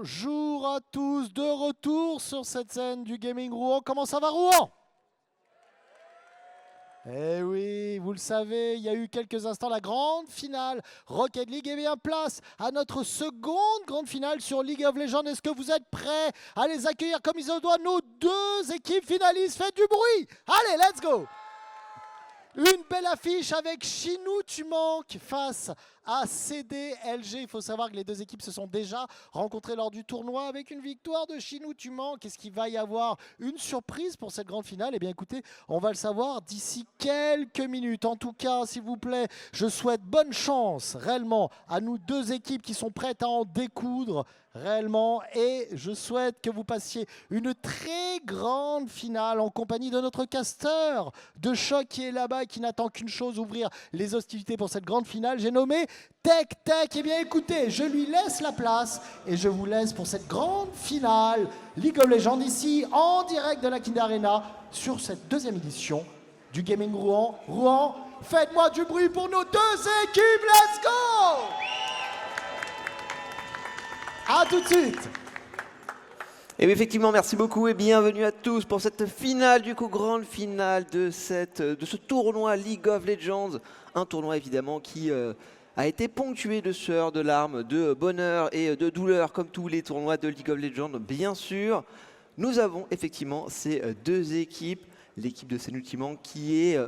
Bonjour à tous, de retour sur cette scène du Gaming Rouen. Comment ça va Rouen? Eh oui, vous le savez, il y a eu quelques instants la grande finale Rocket League. Et bien place à notre seconde grande finale sur League of Legends. Est-ce que vous êtes prêts à les accueillir comme il se doit, nos deux équipes finalistes? Faites du bruit! Allez, let's go! Une belle affiche avec Chinou Tu manques face à CDLG. Il faut savoir que les deux équipes se sont déjà rencontrées lors du tournoi avec une victoire de Chinou Tu manques. Est-ce qu'il va y avoir une surprise pour cette grande finale? Eh bien écoutez, on va le savoir d'ici quelques minutes. En tout cas, s'il vous plaît, je souhaite bonne chance réellement à nous deux équipes qui sont prêtes à en découdre réellement, et je souhaite que vous passiez une très grande finale en compagnie de notre caster de choc qui est là-bas et qui n'attend qu'une chose, ouvrir les hostilités pour cette grande finale. J'ai nommé Tech Tech. Eh bien écoutez, je lui laisse la place et je vous laisse pour cette grande finale League of Legends ici en direct de la Kinder Arena sur cette deuxième édition du Gaming Rouen. Rouen, faites-moi du bruit pour nos deux équipes, let's go! A tout de suite. Et oui, effectivement, merci beaucoup et bienvenue à tous pour cette finale, du coup, grande finale de ce tournoi League of Legends. Un tournoi évidemment qui a été ponctué de sueur, de larmes, de bonheur et de douleur, comme tous les tournois de League of Legends, bien sûr. Nous avons effectivement ces deux équipes, l'équipe de CNU Tu manques qui est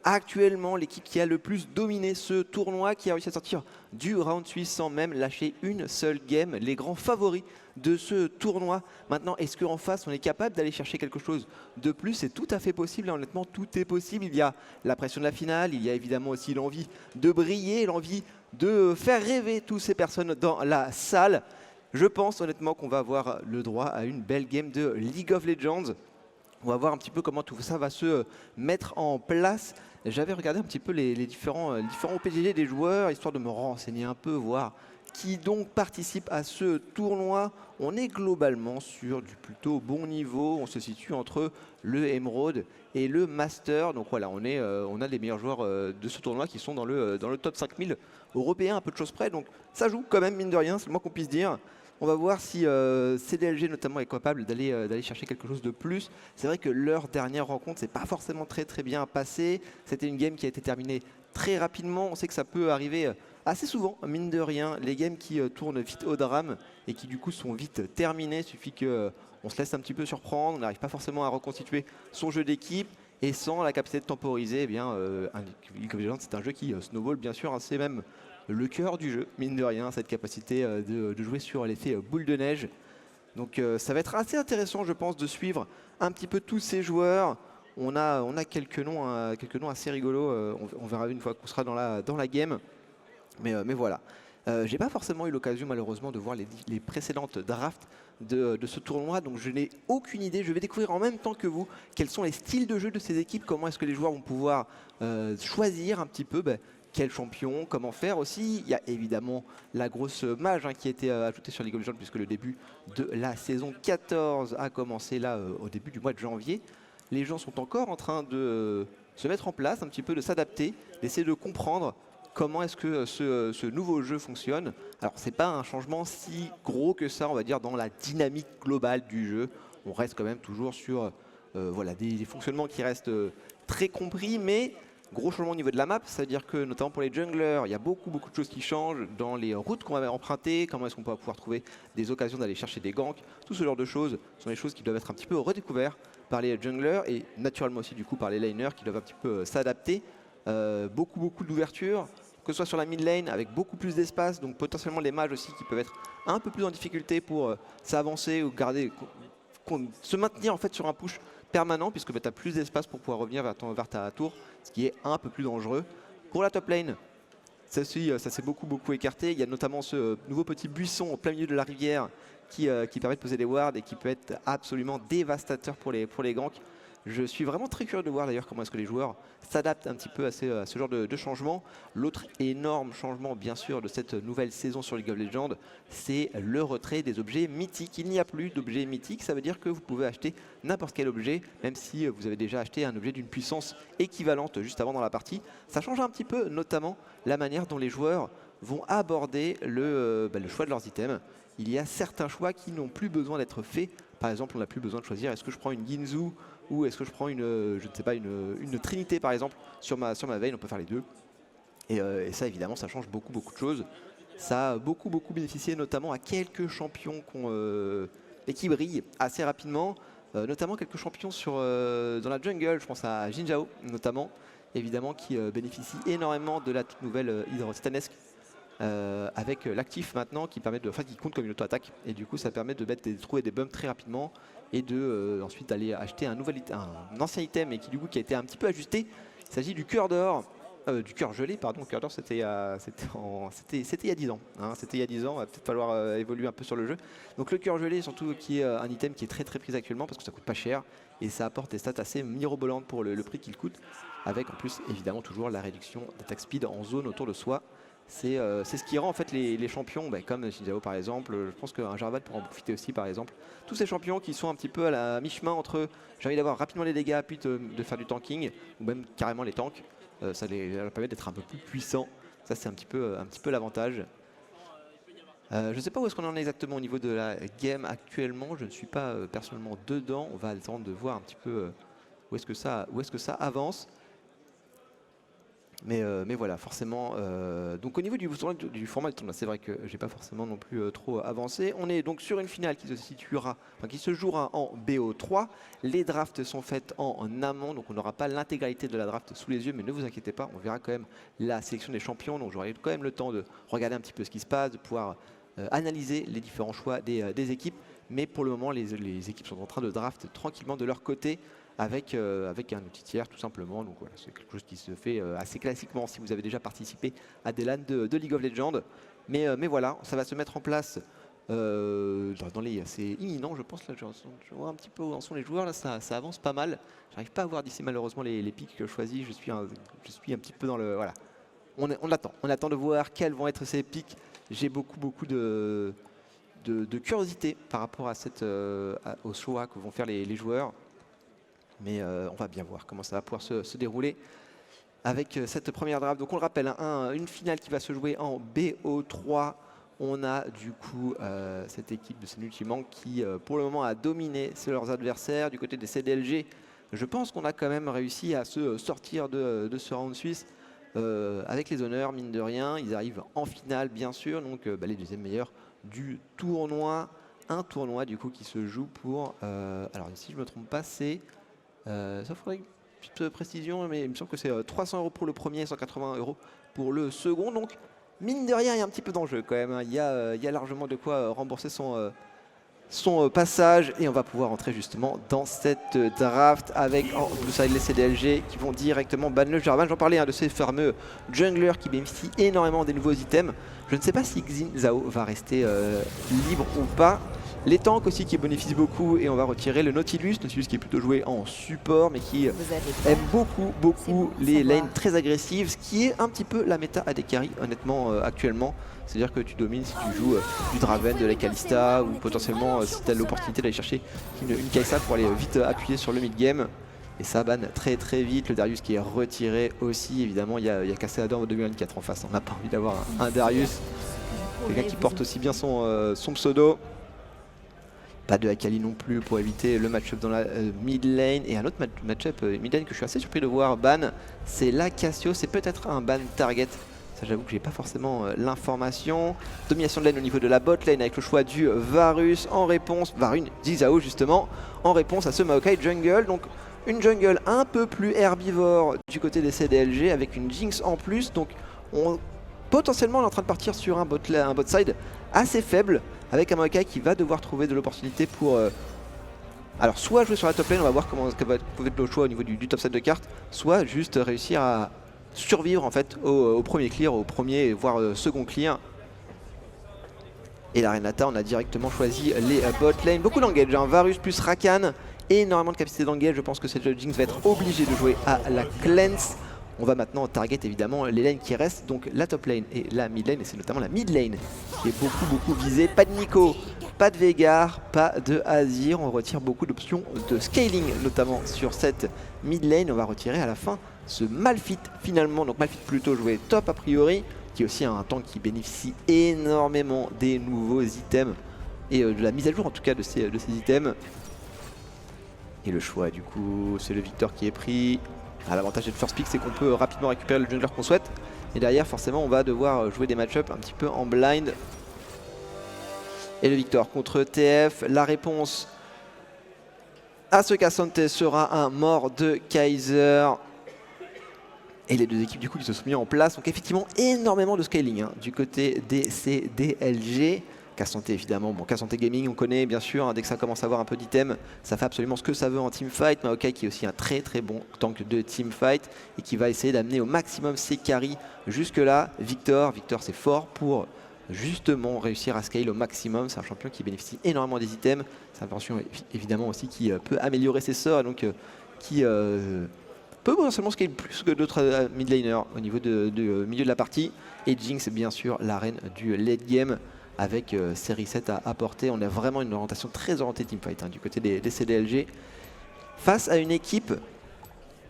actuellement l'équipe qui a le plus dominé ce tournoi, qui a réussi à sortir du round suisse sans même lâcher une seule game, les grands favoris de ce tournoi. Maintenant, est-ce qu'en face, on est capable d'aller chercher quelque chose de plus? C'est tout à fait possible, hein. Honnêtement, tout est possible. Il y a la pression de la finale, il y a évidemment aussi l'envie de briller, l'envie de faire rêver toutes ces personnes dans la salle. Je pense honnêtement qu'on va avoir le droit à une belle game de League of Legends. On va voir un petit peu comment tout ça va se mettre en place. J'avais regardé un petit peu les différents OPGG des joueurs, histoire de me renseigner un peu, voir qui donc participe à ce tournoi. On est globalement sur du plutôt bon niveau. On se situe entre le Emerald et le Master. Donc voilà, on a les meilleurs joueurs de ce tournoi qui sont dans le top 5000 européen, à peu de choses près. Donc ça joue quand même, mine de rien, c'est le moins qu'on puisse dire. On va voir si CDLG notamment est capable d'aller chercher quelque chose de plus. C'est vrai que leur dernière rencontre, c'est pas forcément très bien passé. C'était une game qui a été terminée très rapidement. On sait que ça peut arriver assez souvent, mine de rien. Les games qui tournent vite au drame et qui du coup sont vite terminées. Il suffit qu'on se laisse un petit peu surprendre. On n'arrive pas forcément à reconstituer son jeu d'équipe. Et sans la capacité de temporiser, eh bien, League of Legends, c'est un jeu qui snowball bien sûr. Hein, c'est même le cœur du jeu, mine de rien, cette capacité de jouer sur l'effet boule de neige. Donc ça va être assez intéressant, je pense, de suivre un petit peu tous ces joueurs. On a quelques noms assez rigolos, on verra une fois qu'on sera dans la game. Mais voilà. J'ai pas forcément eu l'occasion malheureusement de voir les précédentes drafts de ce tournoi, donc je n'ai aucune idée. Je vais découvrir en même temps que vous quels sont les styles de jeu de ces équipes, comment est-ce que les joueurs vont pouvoir choisir un petit peu quel champion, comment faire aussi. Il y a évidemment la grosse mage qui a été ajoutée sur League of Legends puisque le début de la saison 14 a commencé là au début du mois de janvier. Les gens sont encore en train de se mettre en place, un petit peu de s'adapter, d'essayer de comprendre comment est-ce que ce nouveau jeu fonctionne. Alors c'est pas un changement si gros que ça, on va dire, dans la dynamique globale du jeu. On reste quand même toujours sur voilà, des fonctionnements qui restent très compris, mais gros changement au niveau de la map, c'est-à-dire que notamment pour les junglers, il y a beaucoup de choses qui changent dans les routes qu'on va emprunter, comment est-ce qu'on va pouvoir trouver des occasions d'aller chercher des ganks, tout ce genre de choses sont des choses qui doivent être un petit peu redécouvertes par les junglers et naturellement aussi du coup par les laners qui doivent un petit peu s'adapter. Beaucoup d'ouverture, que ce soit sur la mid lane avec beaucoup plus d'espace, donc potentiellement les mages aussi qui peuvent être un peu plus en difficulté pour s'avancer ou se maintenir en fait sur un push permanent puisque tu as plus d'espace pour pouvoir revenir vers ta tour, ce qui est un peu plus dangereux. Pour la top lane, ça s'est beaucoup écarté. Il y a notamment ce nouveau petit buisson au plein milieu de la rivière qui permet de poser des wards et qui peut être absolument dévastateur pour les ganks. Je suis vraiment très curieux de voir d'ailleurs comment est-ce que les joueurs s'adaptent un petit peu à ce genre de changement. L'autre énorme changement bien sûr de cette nouvelle saison sur League of Legends, c'est le retrait des objets mythiques. Il n'y a plus d'objets mythiques, ça veut dire que vous pouvez acheter n'importe quel objet, même si vous avez déjà acheté un objet d'une puissance équivalente juste avant dans la partie. Ça change un petit peu notamment la manière dont les joueurs vont aborder le choix de leurs items. Il y a certains choix qui n'ont plus besoin d'être faits. Par exemple, on n'a plus besoin de choisir est-ce que je prends une Ginzu ou est-ce que je prends je ne sais pas, une Trinité par exemple sur ma Vayne. On peut faire les deux. Et ça, évidemment, ça change beaucoup de choses. Ça a beaucoup bénéficié, notamment à quelques champions qui brillent assez rapidement. Notamment quelques champions dans la jungle. Je pense à Jin Zhao, notamment, évidemment, qui bénéficie énormément de la toute nouvelle Hydre Titanesque. Avec l'actif maintenant qui compte comme une auto-attaque, et du coup ça permet de trouver des bumps très rapidement et de ensuite aller acheter un ancien item et qui a été un petit peu ajusté. Il s'agit du cœur d'or, du cœur gelé, pardon. Le cœur d'or c'était il y a 10 ans, hein. C'était il y a 10 ans, il va peut-être falloir évoluer un peu sur le jeu. Donc le cœur gelé surtout, qui est un item qui est très pris actuellement parce que ça coûte pas cher et ça apporte des stats assez mirobolantes pour le prix qu'il coûte, avec en plus évidemment toujours la réduction d'attaque speed en zone autour de soi. C'est ce qui rend en fait les champions, comme Jin Zhao par exemple. Je pense qu'un Jarvan pourra en profiter aussi par exemple. Tous ces champions qui sont un petit peu à la mi-chemin entre j'ai envie d'avoir rapidement les dégâts puis de faire du tanking, ou même carrément les tanks, ça leur permet d'être un peu plus puissants. Ça c'est un petit peu l'avantage. Je ne sais pas où est-ce qu'on en est exactement au niveau de la game actuellement. Je ne suis pas personnellement dedans. On va attendre de voir un petit peu où est-ce que ça avance. Mais voilà, forcément. Donc au niveau du format du tournoi, c'est vrai que j'ai pas forcément non plus trop avancé. On est donc sur une finale qui se jouera en BO3. Les drafts sont faits en amont, donc on n'aura pas l'intégralité de la draft sous les yeux, mais ne vous inquiétez pas, on verra quand même la sélection des champions. Donc j'aurai quand même le temps de regarder un petit peu ce qui se passe, de pouvoir analyser les différents choix des équipes. Mais pour le moment, les équipes sont en train de draft tranquillement de leur côté, avec un outil tiers tout simplement. Donc voilà, c'est quelque chose qui se fait assez classiquement si vous avez déjà participé à des LAN de League of Legends. Mais voilà, ça va se mettre en place c'est imminent, je pense. Là, je vois un petit peu où en sont les joueurs. Là, ça avance pas mal. J'arrive pas à voir d'ici malheureusement les pics que je choisis. Je suis un petit peu dans le... Voilà. On attend de voir quels vont être ces pics. J'ai beaucoup de curiosité par rapport au choix que vont faire les joueurs. Mais on va bien voir comment ça va pouvoir se dérouler avec cette première draft. Donc on le rappelle, une finale qui va se jouer en BO3. On a du coup cette équipe de Senultimang qui pour le moment a dominé sur leurs adversaires. Du côté des CDLG, je pense qu'on a quand même réussi à se sortir de ce round suisse avec les honneurs, mine de rien. Ils arrivent en finale bien sûr, donc les deuxièmes meilleurs du tournoi. Un tournoi du coup qui se joue pour... alors si je ne me trompe pas, c'est... ça faudrait une petite précision, mais il me semble que c'est 300 € pour le premier et 180 € pour le second. Donc, mine de rien, il y a un petit peu d'enjeu quand même. Il y a largement de quoi rembourser son passage. Et on va pouvoir entrer justement dans cette draft avec en blue side les CDLG qui vont directement ban le Jarvan. J'en parlais de ces fameux junglers qui bénéficient énormément des nouveaux items. Je ne sais pas si Xin Zhao va rester libre ou pas. Les tanks aussi qui bénéficient beaucoup, et on va retirer le Nautilus qui est plutôt joué en support mais qui aime beaucoup les lanes très agressives, ce qui est un petit peu la méta AD Carry honnêtement actuellement. C'est-à-dire que tu domines si tu joues du Draven, de la Kalista, ou potentiellement si tu as l'opportunité d'aller chercher une Kai'Sa pour aller vite appuyer sur le mid-game. Et ça ban très vite. Le Darius qui est retiré aussi, évidemment il y a Cassador en 2024 en face. On n'a pas envie d'avoir un Darius, quelqu'un qui porte aussi bien son pseudo. Pas de Akali non plus pour éviter le match-up dans la mid lane. Et un autre match-up mid lane que je suis assez surpris de voir ban, c'est la Cassio. C'est peut-être un ban target. Ça j'avoue que j'ai pas forcément l'information. Domination de lane au niveau de la bot lane avec le choix du Varus en réponse, Jin Zhao justement, en réponse à ce Maokai jungle. Donc une jungle un peu plus herbivore du côté des CDLG avec une Jinx en plus. Donc potentiellement on est en train de partir sur un bot side assez faible, avec un Maokai qui va devoir trouver de l'opportunité pour alors soit jouer sur la top lane, on va voir comment va être le choix au niveau du top side de carte, soit juste réussir à survivre en fait au premier clear, au premier voire second clear. Et la Renata, on a directement choisi les bot lane, beaucoup d'engage, Varus plus Rakan, énormément de capacité d'engage. Je pense que cette Jinx va être obligée de jouer à la cleanse. On va maintenant target évidemment les lanes qui restent, donc la top lane et la mid lane, et c'est notamment la mid lane qui est beaucoup visée. Pas de Nico, pas de Veigar, pas de Azir. On retire beaucoup d'options de scaling notamment sur cette mid lane. On va retirer à la fin ce Malphite finalement, donc Malphite plutôt joué top a priori. qui est aussi un tank qui bénéficie énormément des nouveaux items et de la mise à jour en tout cas de ces items. Et le choix du coup c'est le Victor qui est pris. L'avantage du first pick c'est qu'on peut rapidement récupérer le jungler qu'on souhaite. Et derrière forcément on va devoir jouer des match-ups un petit peu en blind. Et le Victor contre TF, la réponse à ce K'Sante sera un Mordekaiser. Et les deux équipes du coup qui se sont mis en place. Donc effectivement énormément de scaling hein, du côté des CDLG. K'Sante évidemment, bon K'Sante Gaming on connaît bien sûr, hein, dès que ça commence à avoir un peu d'items, ça fait absolument ce que ça veut en teamfight. Maokai qui est aussi un très bon tank de teamfight et qui va essayer d'amener au maximum ses carries jusque là. Victor c'est fort pour justement réussir à scale au maximum. C'est un champion qui bénéficie énormément des items. C'est un champion évidemment aussi qui peut améliorer ses sorts et donc qui peut potentiellement scale plus que d'autres mid laners au niveau du milieu de la partie. Et Jinx bien sûr la reine du late game avec ses resets à apporter. On a vraiment une orientation très orientée teamfight hein, du côté des CDLG face à une équipe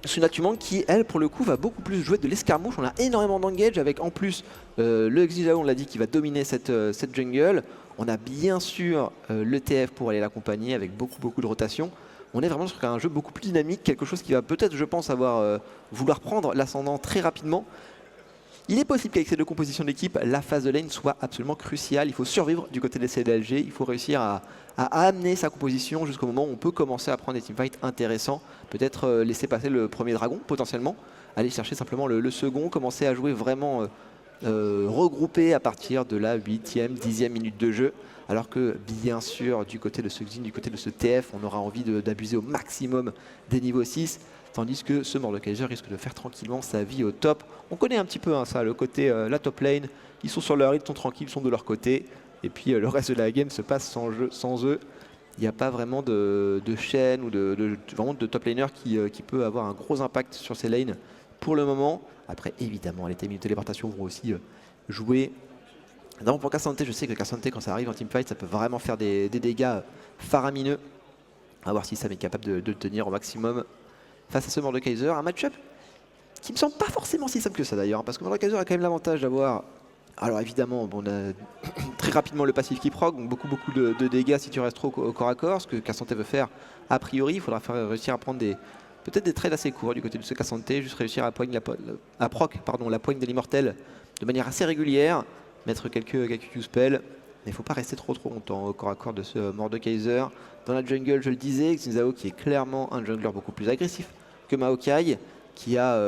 Sunatuman qui elle pour le coup va beaucoup plus jouer de l'escarmouche. On a énormément d'engage avec en plus le Xilao on l'a dit qui va dominer cette jungle. On a bien sûr le TF pour aller l'accompagner avec beaucoup de rotation. On est vraiment sur un jeu beaucoup plus dynamique, quelque chose qui va peut-être je pense vouloir prendre l'ascendant très rapidement. Il est possible qu'avec ces deux compositions d'équipe, la phase de lane soit absolument cruciale. Il faut survivre du côté des CDLG, il faut réussir à amener sa composition jusqu'au moment où on peut commencer à prendre des teamfights intéressants. Peut-être laisser passer le premier dragon potentiellement, aller chercher simplement le second, commencer à jouer vraiment regroupé à partir de la 8e, 10e minute de jeu. Alors que bien sûr du côté de ce Xin, du côté de ce TF, on aura envie d'abuser au maximum des niveaux 6. Tandis que ce Mordekaiser risque de faire tranquillement sa vie au top. On connaît un petit peu hein, ça, le côté la top lane. Ils sont sur leur île, ils sont tranquilles, ils sont de leur côté. Et puis le reste de la game se passe sans eux. Il n'y a pas vraiment de chaîne ou vraiment de top laner qui peut avoir un gros impact sur ces lanes pour le moment. Après évidemment les timings de téléportation vont aussi jouer. D'abord pour K'Sante, je sais que K'Sante quand ça arrive en teamfight ça peut vraiment faire des dégâts faramineux. À voir si Sam est capable de le tenir au maximum face à ce Mordekaiser. Un match-up qui me semble pas forcément si simple que ça d'ailleurs, parce que Mordekaiser a quand même l'avantage d'avoir, alors évidemment on a très rapidement le passif qui proc, donc beaucoup de dégâts si tu restes trop au corps à corps, ce que K'Sante veut faire a priori. Il faudra réussir à prendre peut-être des trades assez courts du côté de ce K'Sante, juste réussir à proc la poigne de l'immortel de manière assez régulière, mettre quelques Q-spells, mais il ne faut pas rester trop longtemps au corps à corps de ce Mordekaiser. Dans la jungle, je le disais, Xinzao qui est clairement un jungler beaucoup plus agressif que Maokai, qui a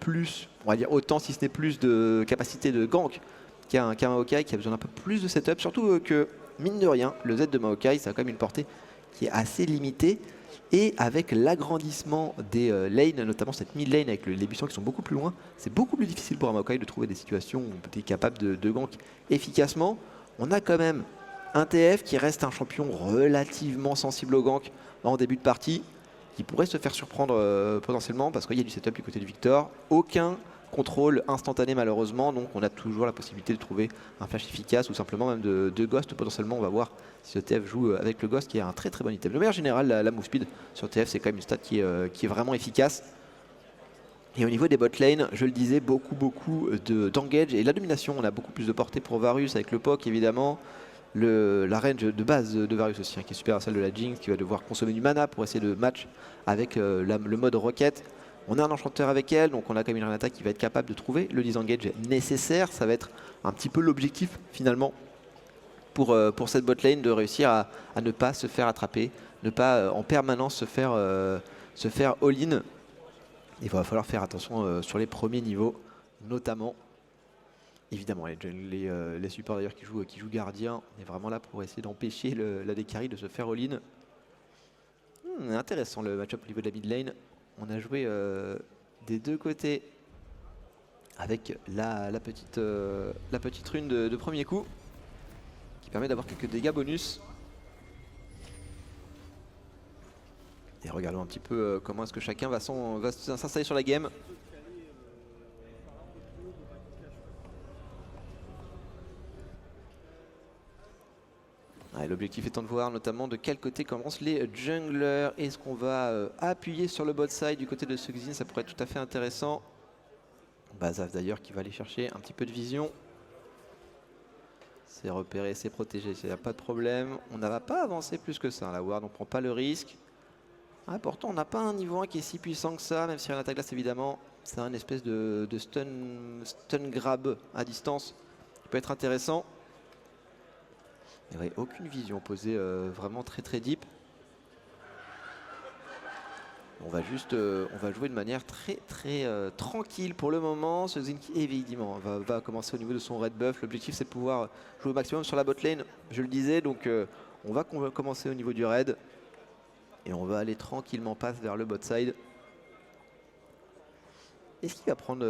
plus, on va dire autant si ce n'est plus de capacité de gank qu'un Maokai, qui a besoin d'un peu plus de setup, surtout que mine de rien, le Z de Maokai, ça a quand même une portée qui est assez limitée. Et avec l'agrandissement des lanes, notamment cette mid lane avec les buissons qui sont beaucoup plus loin, c'est beaucoup plus difficile pour un Maokai de trouver des situations où on est capable de gank efficacement. On a quand même un TF qui reste un champion relativement sensible au gank en début de partie, qui pourrait se faire surprendre potentiellement parce qu'il y a du setup du côté du Victor. Aucun contrôle instantané malheureusement, donc on a toujours la possibilité de trouver un flash efficace ou simplement même de Ghost potentiellement. On va voir si ce TF joue avec le Ghost qui est un très bon item. De manière générale, la move speed sur TF c'est quand même une stat qui est vraiment efficace. Et au niveau des bot lane, je le disais, beaucoup d'engage et la domination. On a beaucoup plus de portée pour Varus avec le POC évidemment. La range de base de Varus aussi, hein, qui est supérieure à celle de la Jinx, qui va devoir consommer du mana pour essayer de match avec le mode Rocket. On a un enchanteur avec elle, donc on a quand même une Renata qui va être capable de trouver le disengage nécessaire. Ça va être un petit peu l'objectif finalement pour cette bot lane, de réussir à ne pas se faire attraper, ne pas en permanence se faire all-in. Il va falloir faire attention sur les premiers niveaux, notamment. Évidemment, les supports d'ailleurs qui jouent gardien, on est vraiment là pour essayer d'empêcher la Dekari de se faire all-in. Intéressant le match-up au niveau de la mid lane. On a joué des deux côtés avec la petite rune de premier coup qui permet d'avoir quelques dégâts bonus. Et regardons un petit peu comment est-ce que chacun va s'installer sur la game. L'objectif étant de voir notamment de quel côté commencent les junglers. Est-ce qu'on va appuyer sur le bot side du côté de Suxin? Ça pourrait être tout à fait intéressant. Bazav d'ailleurs qui va aller chercher un petit peu de vision. C'est repéré, c'est protégé, il n'y a pas de problème. On ne va pas avancer plus que ça. La Ward, on ne prend pas le risque. Ah, pourtant, on n'a pas un niveau 1 qui est si puissant que ça, même si un attaque glace, évidemment, c'est un espèce de stun grab à distance qui peut être intéressant. Il n'y avait aucune vision posée vraiment très très deep. On va jouer de manière très tranquille pour le moment. Ce Xin qui évidemment va commencer au niveau de son red buff. L'objectif c'est de pouvoir jouer au maximum sur la bot lane, je le disais. Donc on va commencer au niveau du red. Et on va aller tranquillement pass vers le bot side. Est-ce qu'il va prendre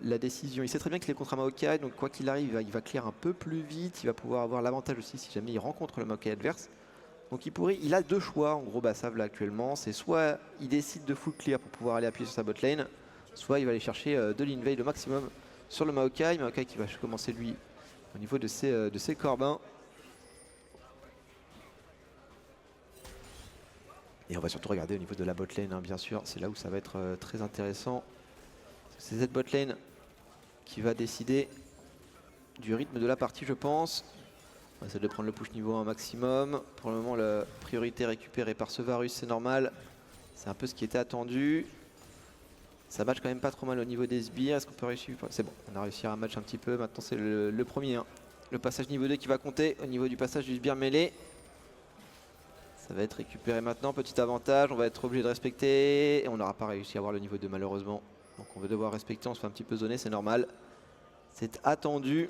la décision? Il sait très bien qu'il est contre un Maokai, donc quoi qu'il arrive, il va clear un peu plus vite. Il va pouvoir avoir l'avantage aussi si jamais il rencontre le Maokai adverse. Donc il a deux choix en gros Basav là actuellement. C'est soit il décide de full clear pour pouvoir aller appuyer sur sa bot lane, soit il va aller chercher de l'invade au maximum sur le Maokai. Maokai qui va commencer lui au niveau de ses corbins. Et on va surtout regarder au niveau de la bot lane, hein, bien sûr. C'est là où ça va être très intéressant. C'est cette bot lane qui va décider du rythme de la partie, je pense. On va essayer de prendre le push niveau 1 maximum. Pour le moment, la priorité récupérée par ce Varus, c'est normal. C'est un peu ce qui était attendu. Ça match quand même pas trop mal au niveau des sbires. Est-ce qu'on peut réussir? C'est bon, on a réussi à un match un petit peu. Maintenant, c'est le premier. Hein. Le passage niveau 2 qui va compter au niveau du passage du sbire mêlé. Ça va être récupéré maintenant. Petit avantage, on va être obligé de respecter. Et on n'aura pas réussi à avoir le niveau 2 malheureusement. Donc on va devoir respecter, on se fait un petit peu zoner, c'est normal. C'est attendu.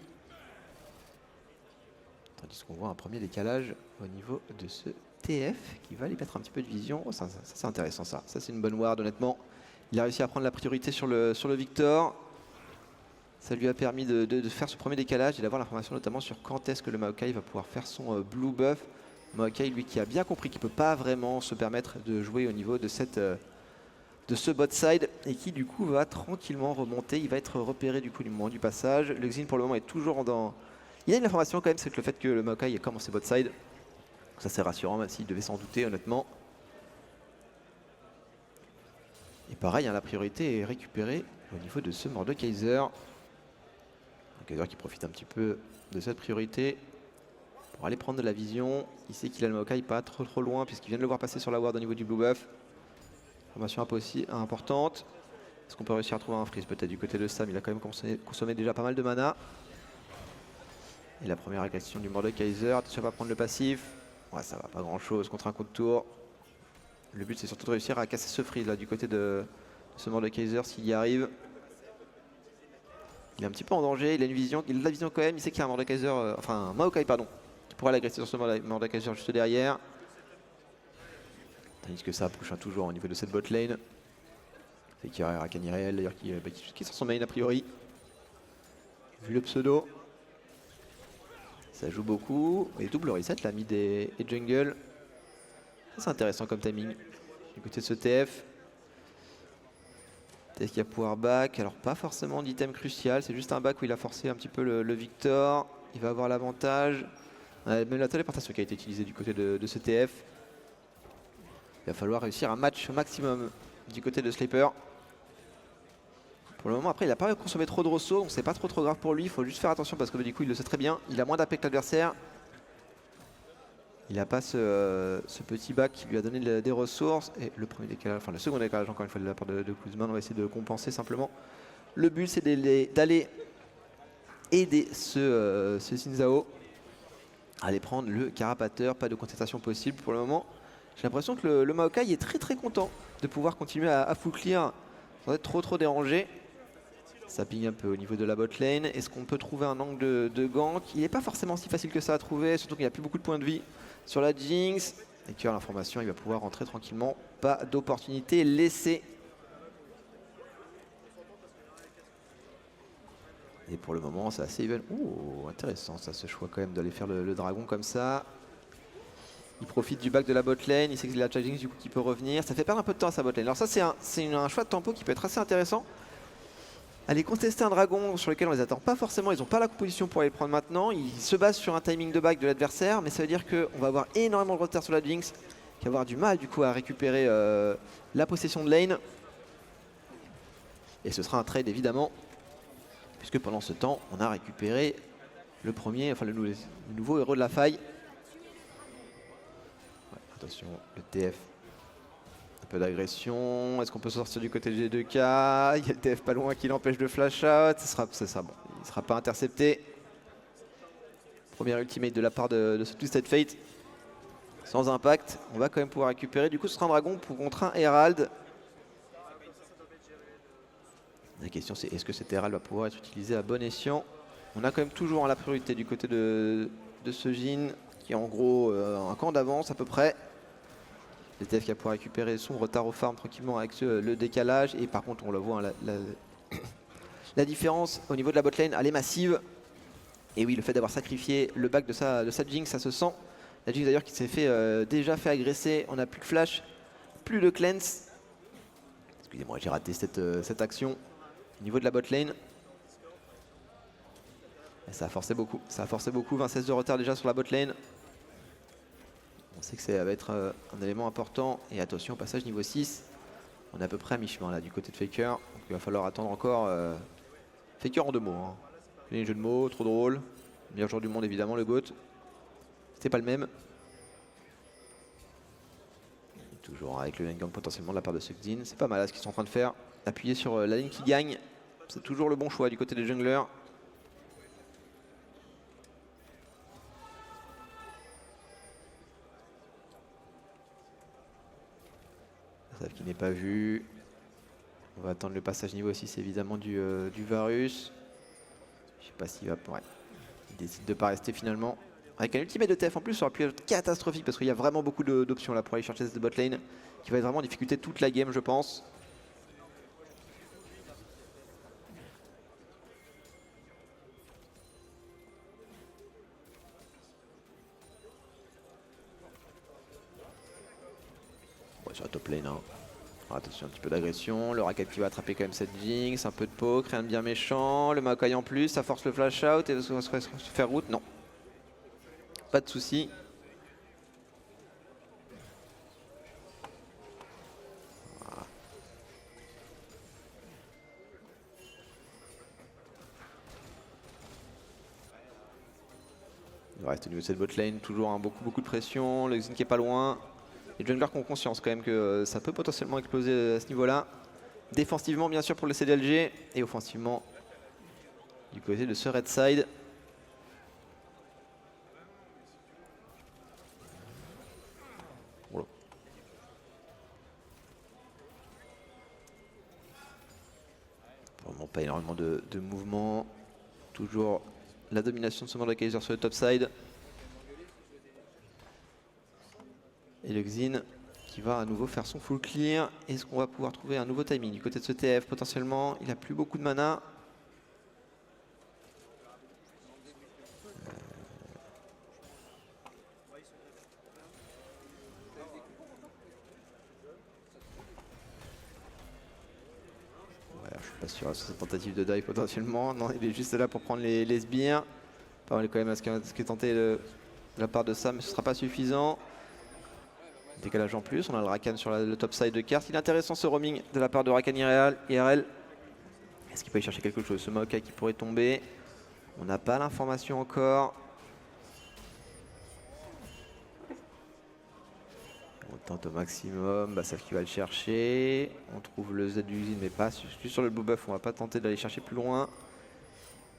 Tandis qu'on voit un premier décalage au niveau de ce TF qui va lui mettre un petit peu de vision. Oh, ça c'est intéressant ça. Ça c'est une bonne ward honnêtement. Il a réussi à prendre la priorité sur le Victor. Ça lui a permis de faire ce premier décalage et d'avoir l'information notamment sur quand est-ce que le Maokai va pouvoir faire son blue buff. Maokai lui qui a bien compris qu'il ne peut pas vraiment se permettre de jouer au niveau de ce bot side et qui du coup va tranquillement remonter. Il va être repéré du coup du moment du passage. Le Xin pour le moment est toujours dans... Il y a une information quand même, c'est que le fait que le Maokai ait commencé bot side. Ça c'est rassurant même s'il devait s'en douter honnêtement. Et pareil, hein, la priorité est récupérée au niveau de ce Mordekaiser. Mordekaiser qui profite un petit peu de cette priorité pour aller prendre de la vision. Il sait qu'il a le Maokai pas trop loin puisqu'il vient de le voir passer sur la ward au niveau du blue buff. Information importante. Est-ce qu'on peut réussir à trouver un freeze peut-être du côté de Sam? Il a quand même consommé déjà pas mal de mana. Et la première agression du Mordekaiser. Attention à pas prendre le passif. Ouais, ça va pas grand chose contre un coup de tour. Le but c'est surtout de réussir à casser ce freeze là du côté de ce Mordekaiser s'il y arrive. Il est un petit peu en danger, il a une vision, il a de la vision quand même, il sait qu'il y a un Mordekaiser, enfin un Maokai pardon, qui pourra l'agresser sur ce Mordekaiser juste derrière. Tandis que ça push toujours au niveau de cette bot lane. C'est qu'il y a Rakan Ireel d'ailleurs qui est sur son main a priori. Vu le pseudo. Ça joue beaucoup. Et double reset là, mid et jungle. C'est intéressant comme timing. Du côté de ce TF. Est-ce qu'il y a pouvoir back? Alors pas forcément d'item crucial, c'est juste un back où il a forcé un petit peu le Victor. Il va avoir l'avantage. Même la téléportation qui a été utilisée du côté de ce TF. Il va falloir réussir un match au maximum du côté de Sleeper. Pour le moment, après, il n'a pas consommé trop de ressources, donc c'est pas trop grave pour lui. Il faut juste faire attention parce que du coup, il le sait très bien. Il a moins d'AP que l'adversaire. Il n'a pas ce petit bac qui lui a donné des ressources. Et le premier décalage, enfin le second décalage, encore une fois, de la part de Kuzman, on va essayer de compenser simplement. Le but, c'est d'aller aider ce Xin à aller prendre le carapateur. Pas de contestation possible pour le moment. J'ai l'impression que le Maokai est très content de pouvoir continuer à full clear sans être trop dérangé. Ça ping un peu au niveau de la bot lane. Est-ce qu'on peut trouver un angle de gank? Il n'est pas forcément si facile que ça à trouver, surtout qu'il n'y a plus beaucoup de points de vie sur la Jinx. Et qu'il y a l'information, il va pouvoir rentrer tranquillement. Pas d'opportunité laissée. Et pour le moment, c'est assez even. Oh, intéressant ça, ce choix quand même d'aller faire le dragon comme ça. Il profite du back de la bot lane, il sait qu'il a la Jinx du coup qui peut revenir. Ça fait perdre un peu de temps à sa bot lane. Alors ça, c'est un choix de tempo qui peut être assez intéressant. Aller contester un dragon sur lequel on les attend pas forcément, ils n'ont pas la composition pour aller le prendre maintenant. Ils se basent sur un timing de back de l'adversaire, mais ça veut dire qu'on va avoir énormément de retard sur la Jinx, qui va avoir du mal du coup à récupérer la possession de lane. Et ce sera un trade évidemment puisque pendant ce temps, on a récupéré le nouveau héros de la faille. Ouais, attention, le TF. Un peu d'agression. Est-ce qu'on peut sortir du côté du G2K? Il y a le TF pas loin qui l'empêche de flash out. C'est ça, bon. Il ne sera pas intercepté. Première ultimate de la part de ce Twisted Fate. Sans impact. On va quand même pouvoir récupérer. Du coup, ce sera un dragon contre un Herald. La question, c'est est-ce que cet Herald va pouvoir être utilisé à bon escient? On a quand même toujours la priorité du côté de ce Jhin, qui est en gros un camp d'avance à peu près. Le TF qui va pouvoir récupérer son retard au farm tranquillement avec le décalage. Et par contre, on le voit, hein, la différence au niveau de la botlane, elle est massive. Et oui, le fait d'avoir sacrifié le back de sa Jinx, ça se sent. La Jinx d'ailleurs qui s'est déjà fait agresser. On n'a plus de flash, plus de cleanse. Excusez-moi, j'ai raté cette action. Au niveau de la botlane, ça a forcé beaucoup. Ça a forcé beaucoup. 26 de retard déjà sur la botlane. On sait que ça va être un élément important. Et attention, au passage niveau 6. On est à peu près à mi-chemin là du côté de Faker. Donc il va falloir attendre encore. Faker en 2 mots. Hein. Les jeux de mots, trop drôle. Meilleur joueur du monde évidemment, le GOAT. C'était pas le même. Toujours avec le lane gang potentiellement de la part de Suxin. C'est pas mal là, ce qu'ils sont en train de faire. Appuyer sur la ligne qui gagne. C'est toujours le bon choix du côté des junglers. Sauf qui n'est pas vu. On va attendre le passage niveau 6 évidemment du Varus. Je sais pas s'il va... Ouais. Il décide de pas rester finalement. Avec un ultimate de TF en plus, ça aurait pu être catastrophique parce qu'il y a vraiment beaucoup d'options là pour aller chercher cette botlane qui va être vraiment en difficulté toute la game je pense. Ouais, sur la top lane. Hein. Attention, un petit peu d'agression. Le racket qui va attraper quand même cette Jinx. Un peu de poke, rien de bien méchant. Le Maokai en plus, ça force le flash out et ça se faire route. Non. Pas de souci. Voilà. Il reste au niveau de cette botlane, toujours hein, beaucoup de pression. Le Xin qui est pas loin. Les junglers qui ont conscience quand même que ça peut potentiellement exploser à ce niveau-là. Défensivement bien sûr pour le CDLG et offensivement du côté de ce red side. Voilà. Vraiment pas énormément de mouvements. Toujours la domination de ce Mordekaiser sur le top side. Et le Xin qui va à nouveau faire son full clear. Est-ce qu'on va pouvoir trouver un nouveau timing du côté de ce TF potentiellement? Il n'a plus beaucoup de mana. Ouais, je suis pas sûr sur cette tentative de dive potentiellement. Non, il est juste là pour prendre les sbires. Pas mal quand même à ce qui est tenté de la part de Sam, mais ce ne sera pas suffisant. Décalage en plus, on a le Rakan sur le top side de carte. Il est intéressant ce roaming de la part de Rakan IRL. Est-ce qu'il peut y chercher quelque chose? Ce Maokai qui pourrait tomber. On n'a pas l'information encore. On tente au maximum. Basaf qui va le chercher. On trouve le Z du Xin mais pas sur le blue buff. On va pas tenter d'aller chercher plus loin.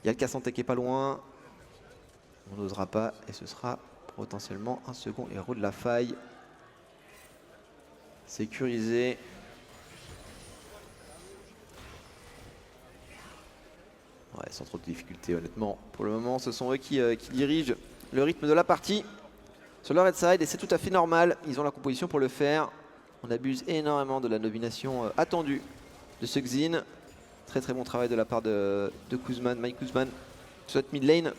Il y a le Cassante qui est pas loin. On n'osera pas et ce sera potentiellement un second héros de la faille. Sécurisé. Ouais, sans trop de difficultés honnêtement. Pour le moment, ce sont eux qui dirigent le rythme de la partie sur le red side et c'est tout à fait normal. Ils ont la composition pour le faire. On abuse énormément de la nomination attendue de ce Xin. Très bon travail de la part de Kuzman, Mike Kuzman sur cette mid lane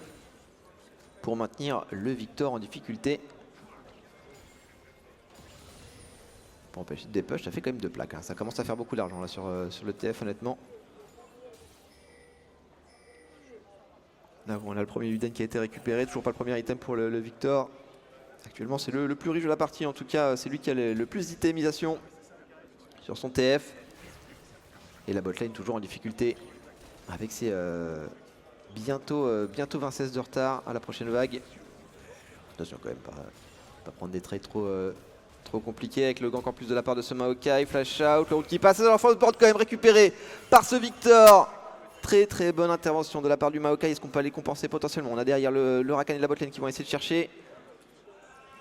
pour maintenir le Victor en difficulté. Pour empêcher de dépush, ça fait quand même 2 plaques. Hein. Ça commence à faire beaucoup d'argent là sur le TF honnêtement. Là, on a le premier Uden qui a été récupéré, toujours pas le premier item pour le Victor. Actuellement c'est le plus riche de la partie, en tout cas c'est lui qui a le plus d'itemisation sur son TF. Et la botlane toujours en difficulté avec ses bientôt 20-16 de retard à la prochaine vague. Attention quand même, pas prendre des trades trop compliqués avec le gank en plus de la part de ce Maokai. Flash out, le route qui passe dans la force board quand même récupéré par ce Victor. Très bonne intervention de la part du Maokai. Est-ce qu'on peut aller compenser potentiellement? On a derrière le Rakan et la botlane qui vont essayer de chercher.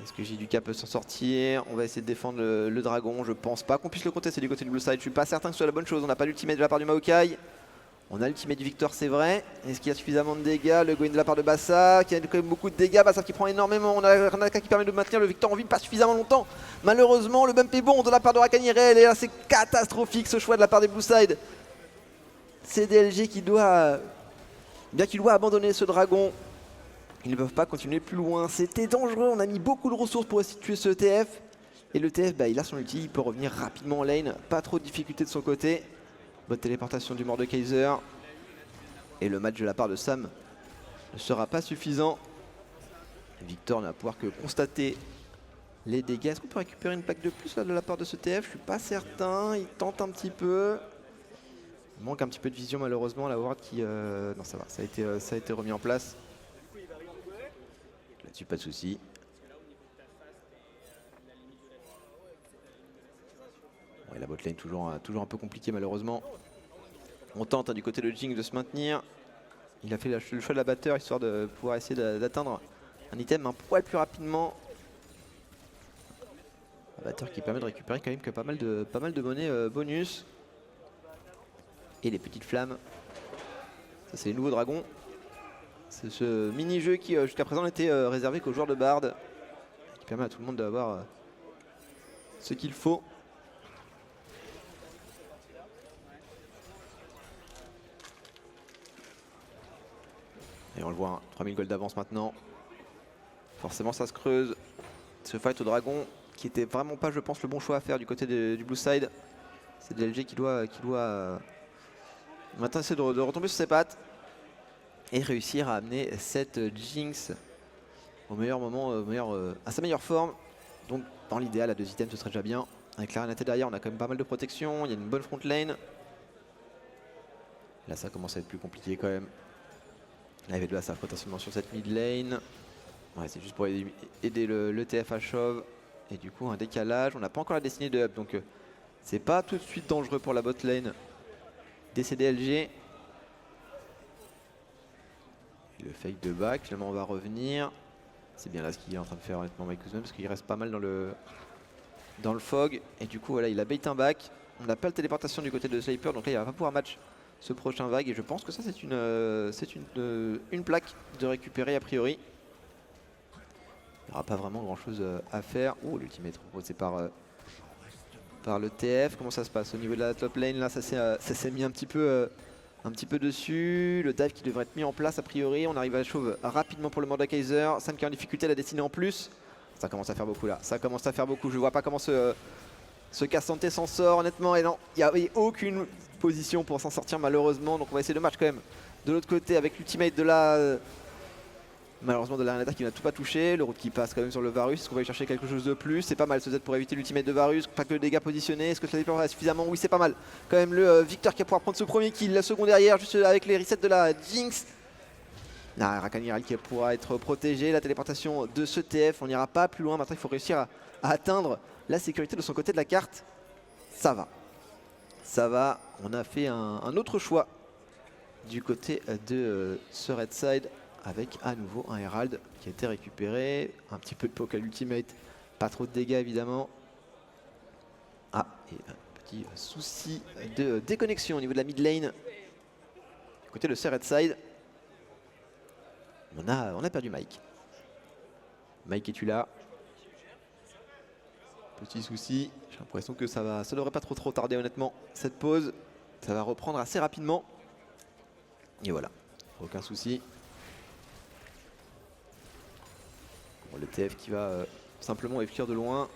Est-ce que Jiduka peut s'en sortir? On va essayer de défendre le dragon. Je pense pas qu'on puisse le contester du côté du blue side. Je suis pas certain que ce soit la bonne chose. On n'a pas l'ultimate de la part du Maokai. On a l'ultimate du Victor, c'est vrai. Est-ce qu'il y a suffisamment de dégâts? Le Gwen de la part de Bassa, qui a quand même beaucoup de dégâts. Bassa qui prend énormément. On a Ranaka qui permet de maintenir le Victor en vie pas suffisamment longtemps. Malheureusement, le bump est bon de la part de Rakan Irel. Et là, c'est catastrophique ce choix de la part des Blue Side. C'est DLG qui doit, bien qu'il doit abandonner ce dragon. Ils ne peuvent pas continuer plus loin. C'était dangereux. On a mis beaucoup de ressources pour essayer de tuer ce ETF. Et le TF, il a son ulti. Il peut revenir rapidement en lane. Pas trop de difficultés de son côté. Bonne téléportation du Mordekaiser. Et le match de la part de Sam ne sera pas suffisant. Victor ne va pouvoir que constater les dégâts. Est-ce qu'on peut récupérer une plaque de plus là, de la part de ce TF? Je suis pas certain. Il tente un petit peu. Il manque un petit peu de vision malheureusement. La ward qui... Non ça va, ça a été remis en place. Là-dessus pas de souci. Ouais, la botlane toujours un peu compliquée malheureusement. On tente du côté de Jinx de se maintenir. Il a fait le choix de l'abatteur histoire de pouvoir essayer d'atteindre un item un poil plus rapidement. Abatteur qui permet de récupérer quand même que pas mal de monnaie bonus. Et les petites flammes. Ça c'est les nouveaux dragons. C'est ce mini-jeu qui jusqu'à présent n'était réservé qu'aux joueurs de Bard. Qui permet à tout le monde d'avoir ce qu'il faut. Et on le voit, hein, 3000 gold d'avance maintenant. Forcément ça se creuse. Ce fight au dragon qui était vraiment pas je pense le bon choix à faire du côté du blue side. C'est DLG qui doit maintenant essayer de retomber sur ses pattes. Et réussir à amener cette Jinx au meilleur moment, à sa meilleure forme. Donc dans l'idéal à 2 items ce serait déjà bien. Avec la Renate derrière on a quand même pas mal de protection. Il y a une bonne front lane. Là ça commence à être plus compliqué quand même. La V2 ça potentiellement sur cette mid lane. Ouais, c'est juste pour aider le TF à chauve. Et du coup un décalage. On n'a pas encore la destinée de up. Donc c'est pas tout de suite dangereux pour la bot lane. DCDLG. Et le fake de back. Finalement on va revenir. C'est bien là ce qu'il est en train de faire honnêtement Mike Kuzma. Parce qu'il reste pas mal dans le fog. Et du coup voilà il a bait un back. On n'a pas la téléportation du côté de Sniper. Donc là il va pas pouvoir match ce prochain vague et je pense que ça c'est une plaque de récupérer a priori. Il n'y aura pas vraiment grand chose à faire. Oh l'ultimate proposé par le TF. Comment ça se passe au niveau de la top lane? Là ça s'est mis un petit peu dessus. Le dive qui devrait être mis en place a priori. On arrive à chauve rapidement pour le Mordekaiser. Sam qui est en difficulté, la destinée en plus. Ça commence à faire beaucoup là. Ça commence à faire beaucoup. Je vois pas comment ce Cassante s'en sort honnêtement. Et non, il n'y avait aucune position pour s'en sortir malheureusement. Donc on va essayer le match quand même de l'autre côté avec l'ultimate de la... malheureusement de la Renata qui n'a tout pas touché. Le route qui passe quand même sur le Varus. Est-ce qu'on va y chercher quelque chose de plus? C'est pas mal ce Z pour éviter l'ultimate de Varus. Pas que le dégât positionné. Est-ce que ça dépend suffisamment? Oui c'est pas mal. Quand même le Victor qui va pouvoir prendre ce premier kill. Le second derrière juste avec les resets de la Jinx. Rakan Irel qui pourra être protégé. La téléportation de ce TF. On n'ira pas plus loin. Maintenant il faut réussir à atteindre la sécurité de son côté de la carte. Ça va. Ça va. On a fait un autre choix du côté de ce red side avec à nouveau un Herald qui a été récupéré. Un petit peu de poke à l'ultimate. Pas trop de dégâts évidemment. Ah, et un petit souci de déconnexion au niveau de la mid lane. Du côté de ce red side. On a perdu Mike. Mike, es-tu là? Petit souci. J'ai l'impression que ça devrait pas trop tarder honnêtement. Cette pause, ça va reprendre assez rapidement. Et voilà, aucun souci. Bon, le TF qui va simplement fuir de loin.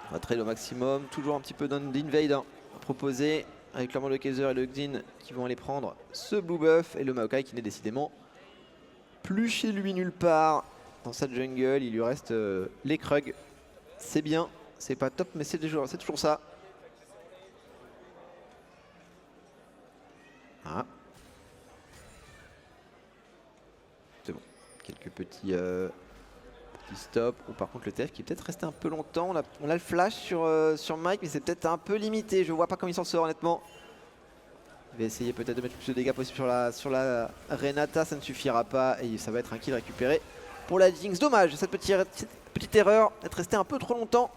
On va trade au maximum. Toujours un petit peu d'invade à proposer. Avec le Mordekaiser et le Xin qui vont aller prendre ce blue buff. Et le Maokai qui n'est décidément plus chez lui nulle part. Dans cette jungle, il lui reste les Krug. C'est bien, c'est pas top, mais c'est toujours ça. Ah, Quelques petits stops. Ou par contre le TF qui est peut-être resté un peu longtemps. On a le flash sur Mike, mais c'est peut-être un peu limité. Je vois pas comment il s'en sort honnêtement. Il va essayer peut-être de mettre le plus de dégâts possible sur la Renata, ça ne suffira pas et ça va être un kill récupéré pour la Jinx. Dommage cette petite erreur d'être resté un peu trop longtemps.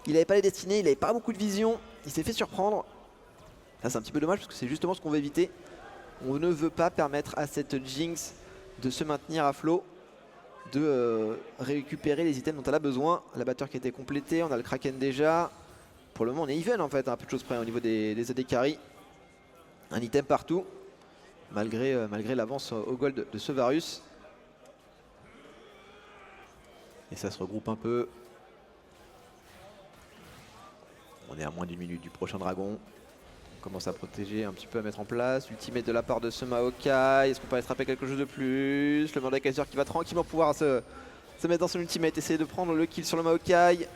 Il n'avait pas les destinées, il n'avait pas beaucoup de vision, il s'est fait surprendre. Là c'est un petit peu dommage parce que c'est justement ce qu'on veut éviter. On ne veut pas permettre à cette Jinx de se maintenir à flot, de récupérer les items dont elle a besoin. L'abatteur qui a été complété, on a le Kraken déjà. Pour le moment on est even en fait, un peu de choses près au niveau des AD carry. Un item partout, malgré l'avance au gold de ce Varus. Et ça se regroupe un peu. On est à moins d'une minute du prochain dragon. On commence à protéger, un petit peu à mettre en place. Ultimate de la part de ce Maokai. Est-ce qu'on peut aller attraper quelque chose de plus? Le Mordekaiser qui va tranquillement pouvoir se mettre dans son ultimate, essayer de prendre le kill sur le Maokai.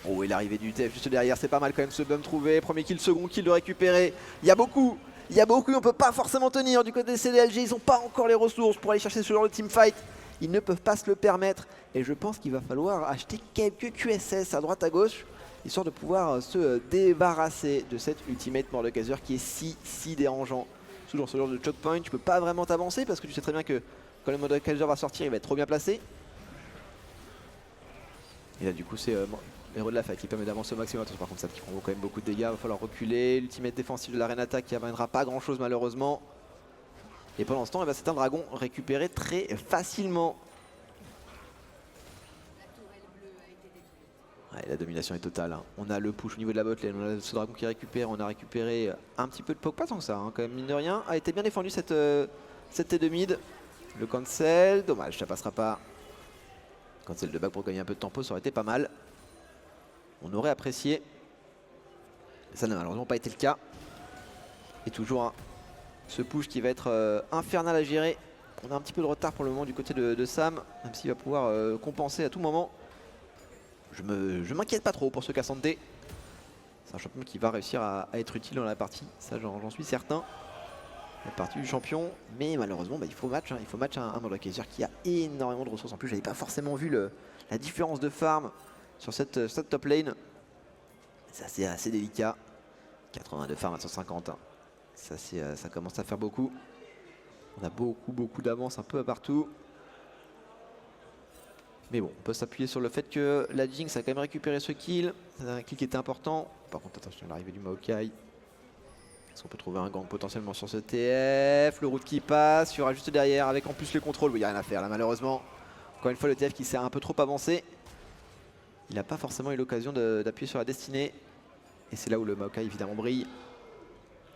Oh, et l'arrivée du TF juste derrière, c'est pas mal quand même ce bum trouvé. Premier kill, second kill de récupérer. Il y a beaucoup, on peut pas forcément tenir du côté des CDLG. Ils ont pas encore les ressources pour aller chercher ce genre de teamfight. Ils ne peuvent pas se le permettre. Et je pense qu'il va falloir acheter quelques QSS à droite à gauche, histoire de pouvoir se débarrasser de cette ultimate Mordekaiser qui est si dérangeant. Toujours ce genre de choke point, tu peux pas vraiment t'avancer parce que tu sais très bien que quand le Mordekaiser va sortir, il va être trop bien placé. Et là du coup c'est l'héros de la faille qui permet d'avancer au maximum. Attention, par contre ça qui prend quand même beaucoup de dégâts, il va falloir reculer. L'ultimate défensive de la Renata qui amènera pas grand chose malheureusement. Et pendant ce temps, c'est un dragon récupéré très facilement. Ouais, la domination est totale, hein. On a le push au niveau de la botlane, on a ce dragon qui récupère, on a récupéré un petit peu de poke, pas tant que ça, hein, quand même mine de rien. A été bien défendu cette T2 mid. Le cancel, dommage, ça passera pas. Cancel de back pour gagner un peu de tempo, ça aurait été pas mal. On aurait apprécié. Ça n'a malheureusement pas été le cas. Et toujours hein, ce push qui va être infernal à gérer. On a un petit peu de retard pour le moment du côté de Sam, même s'il va pouvoir compenser à tout moment. Je m'inquiète pas trop pour ce Cassante. C'est un champion qui va réussir à être utile dans la partie, ça j'en suis certain. La partie du champion, mais malheureusement il faut match, hein. Il faut match un Mordekaiser qui a énormément de ressources. En plus j'avais pas forcément vu la différence de farm sur cette top lane. C'est assez délicat. 82 farm à 150, hein. Ça commence à faire beaucoup. On a beaucoup d'avance un peu partout. Mais bon, on peut s'appuyer sur le fait que la Jinx a quand même récupéré ce kill. C'est un kill qui était important. Par contre, attention à l'arrivée du Maokai. Est-ce qu'on peut trouver un gang potentiellement sur ce TF? Le route qui passe, il y aura juste derrière avec en plus le contrôle. Il n'y a rien à faire là malheureusement. Encore une fois, le TF qui s'est un peu trop avancé. Il n'a pas forcément eu l'occasion d'appuyer sur la destinée. Et c'est là où le Maokai évidemment brille.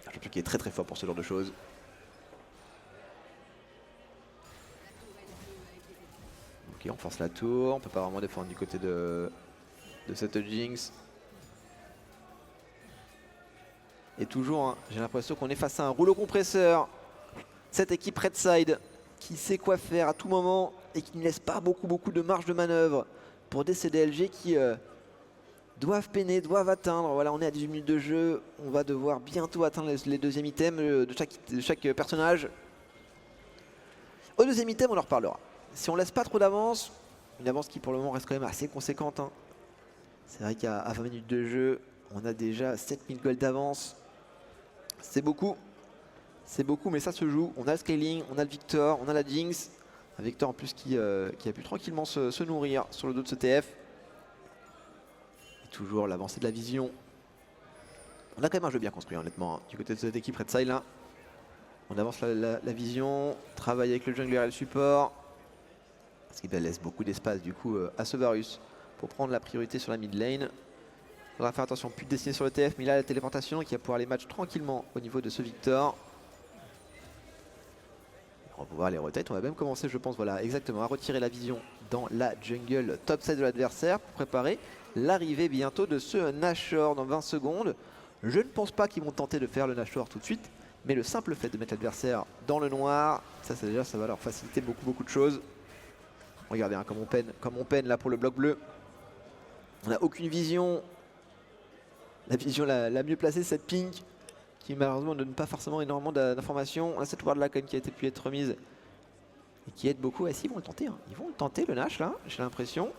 Un champion qui est très fort pour ce genre de choses. Ok, on force la tour, on peut pas vraiment défendre du côté de cette Jinx. Et toujours, hein, j'ai l'impression qu'on est face à un rouleau compresseur. Cette équipe Red Side qui sait quoi faire à tout moment et qui ne laisse pas beaucoup de marge de manœuvre pour des CDLG qui doivent peiner, doivent atteindre. Voilà, on est à 18 minutes de jeu, on va devoir bientôt atteindre les deuxièmes items de chaque personnage. Au deuxième item, on en reparlera. Si on laisse pas trop d'avance, une avance qui pour le moment reste quand même assez conséquente, hein. C'est vrai qu'à 20 minutes de jeu, on a déjà 7000 gold d'avance. C'est beaucoup, mais ça se joue. On a le scaling, on a le Victor, on a la Jinx. Un Victor en plus qui a pu tranquillement se nourrir sur le dos de ce TF. Et toujours l'avancée de la vision. On a quand même un jeu bien construit honnêtement, hein, du côté de cette équipe Red Side là. On avance la vision, travaille avec le jungler et le support. Parce qu'il laisse beaucoup d'espace du coup à ce Varus pour prendre la priorité sur la mid lane. Il faudra faire attention, plus de destinée sur le TF, mais il a la téléportation qui va pouvoir les match tranquillement au niveau de ce Victor. On va pouvoir les rotate, on va même commencer je pense voilà exactement à retirer la vision dans la jungle top side de l'adversaire pour préparer l'arrivée bientôt de ce Nashor dans 20 secondes. Je ne pense pas qu'ils vont tenter de faire le Nashor tout de suite, mais le simple fait de mettre l'adversaire dans le noir, ça va leur faciliter beaucoup de choses. Regardez hein, comme on peine là pour le bloc bleu. On n'a aucune vision. La vision la mieux placée, c'est cette pink qui malheureusement ne donne pas forcément énormément d'informations. On a cette ward là quand même qui a pu être remise et qui aide beaucoup. Ils vont le tenter, hein. Ils vont le tenter, le Nash, là, j'ai l'impression.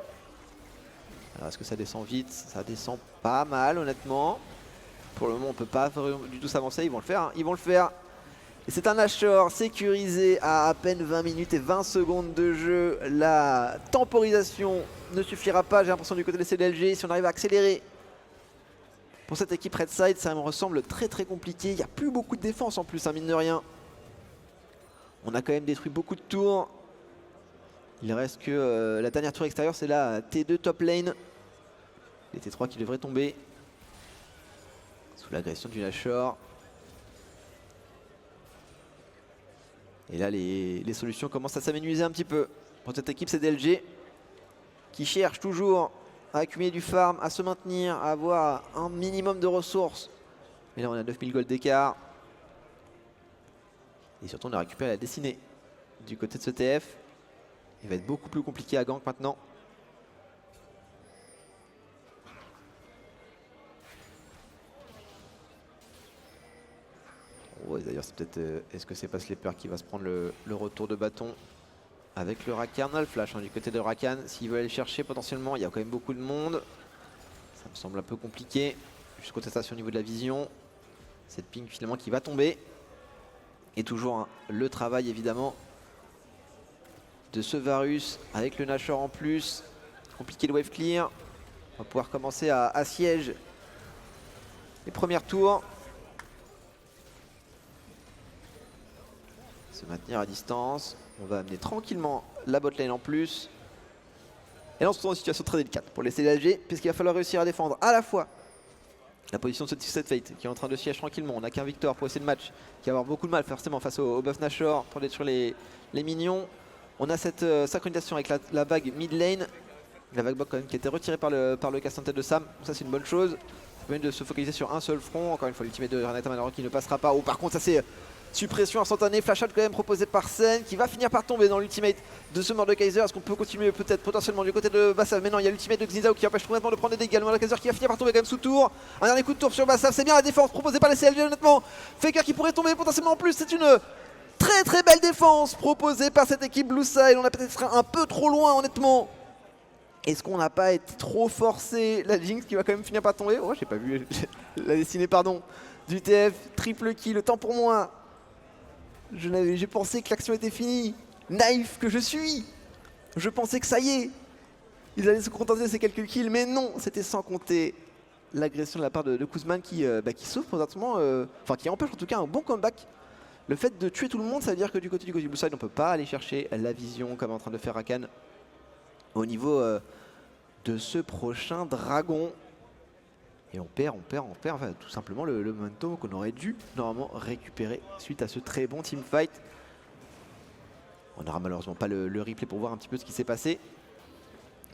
Alors, est-ce que ça descend vite? Ça descend pas mal, honnêtement. Pour le moment, on peut pas du tout s'avancer. Ils vont le faire, hein. Ils vont le faire. Et c'est un Nashor sécurisé à peine 20 minutes et 20 secondes de jeu. La temporisation ne suffira pas, j'ai l'impression, du côté des CDLG. Si on arrive à accélérer pour cette équipe Red Side, ça me ressemble très très compliqué. Il n'y a plus beaucoup de défense en plus, hein, mine de rien. On a quand même détruit beaucoup de tours. Il reste que la dernière tour extérieure, c'est la T2 top lane. Les T3 qui devraient tomber sous l'agression du Nashor. Et là, les solutions commencent à s'amenuiser un petit peu pour cette équipe CDLG qui cherche toujours à accumuler du farm, à se maintenir, à avoir un minimum de ressources. Et là, on a 9000 gold d'écart. Et surtout, on a récupéré la destinée du côté de ce TF. Il va être beaucoup plus compliqué à gank maintenant. Ouais, d'ailleurs, c'est peut-être. Est-ce que c'est pas Sleeper qui va se prendre le retour de bâton avec le Rakan? On a le flash, hein, du côté de Rakan. S'il veut aller le chercher potentiellement, il y a quand même beaucoup de monde. Ça me semble un peu compliqué. Juste contestation au niveau de la vision. Cette ping finalement qui va tomber. Et toujours, hein, le travail évidemment de ce Varus avec le Nashor en plus. Compliqué le wave clear. On va pouvoir commencer à siège les premières tours. Se maintenir à distance. On va amener tranquillement la botlane en plus. Et là on se retrouve dans une situation très délicate pour les CDLG, puisqu'il va falloir réussir à défendre à la fois la position de ce Twisted Fate qui est en train de siège tranquillement. On n'a qu'un Victor pour essayer le match, qui va avoir beaucoup de mal forcément face au buff Nashor pour détruire les minions. On a cette synchronisation avec la vague mid lane. La vague bot quand même qui a été retirée par le cast en tête de Sam. Donc ça c'est une bonne chose. Ça permet de se focaliser sur un seul front. Encore une fois l'ultimate de Renata malheureusement qui ne passera pas. Oh par contre ça c'est suppression instantanée, flash out quand même proposé par Sen qui va finir par tomber dans l'ultimate de ce Mordekaiser. Est-ce qu'on peut continuer peut-être potentiellement du côté de Bassav? Mais non, il y a l'ultimate de Xinzao qui empêche complètement de prendre des dégâts. Le Mordekaiser qui va finir par tomber quand même sous tour. Un dernier coup de tour sur Bassav, c'est bien la défense proposée par les CLG honnêtement. Faker qui pourrait tomber potentiellement en plus, c'est une très très belle défense proposée par cette équipe Blue Side. On a peut-être un peu trop loin honnêtement. Est-ce qu'on n'a pas été trop forcé? La Jinx qui va quand même finir par tomber. Oh j'ai pas vu la destinée pardon du TF. Triple kill, le temps pour moi. J'ai pensé que l'action était finie. Naïf que je suis. Je pensais que ça y est. Ils allaient se contenter de ces quelques kills. Mais non, c'était sans compter l'agression de la part de Kuzman qui sauve présentement. Enfin qui empêche en tout cas un bon comeback. Le fait de tuer tout le monde, ça veut dire que du côté Blue Side, on ne peut pas aller chercher la vision comme est en train de faire Rakan. Au niveau de ce prochain dragon. Et on perd enfin, tout simplement le momentum qu'on aurait dû normalement récupérer suite à ce très bon teamfight. On n'aura malheureusement pas le replay pour voir un petit peu ce qui s'est passé.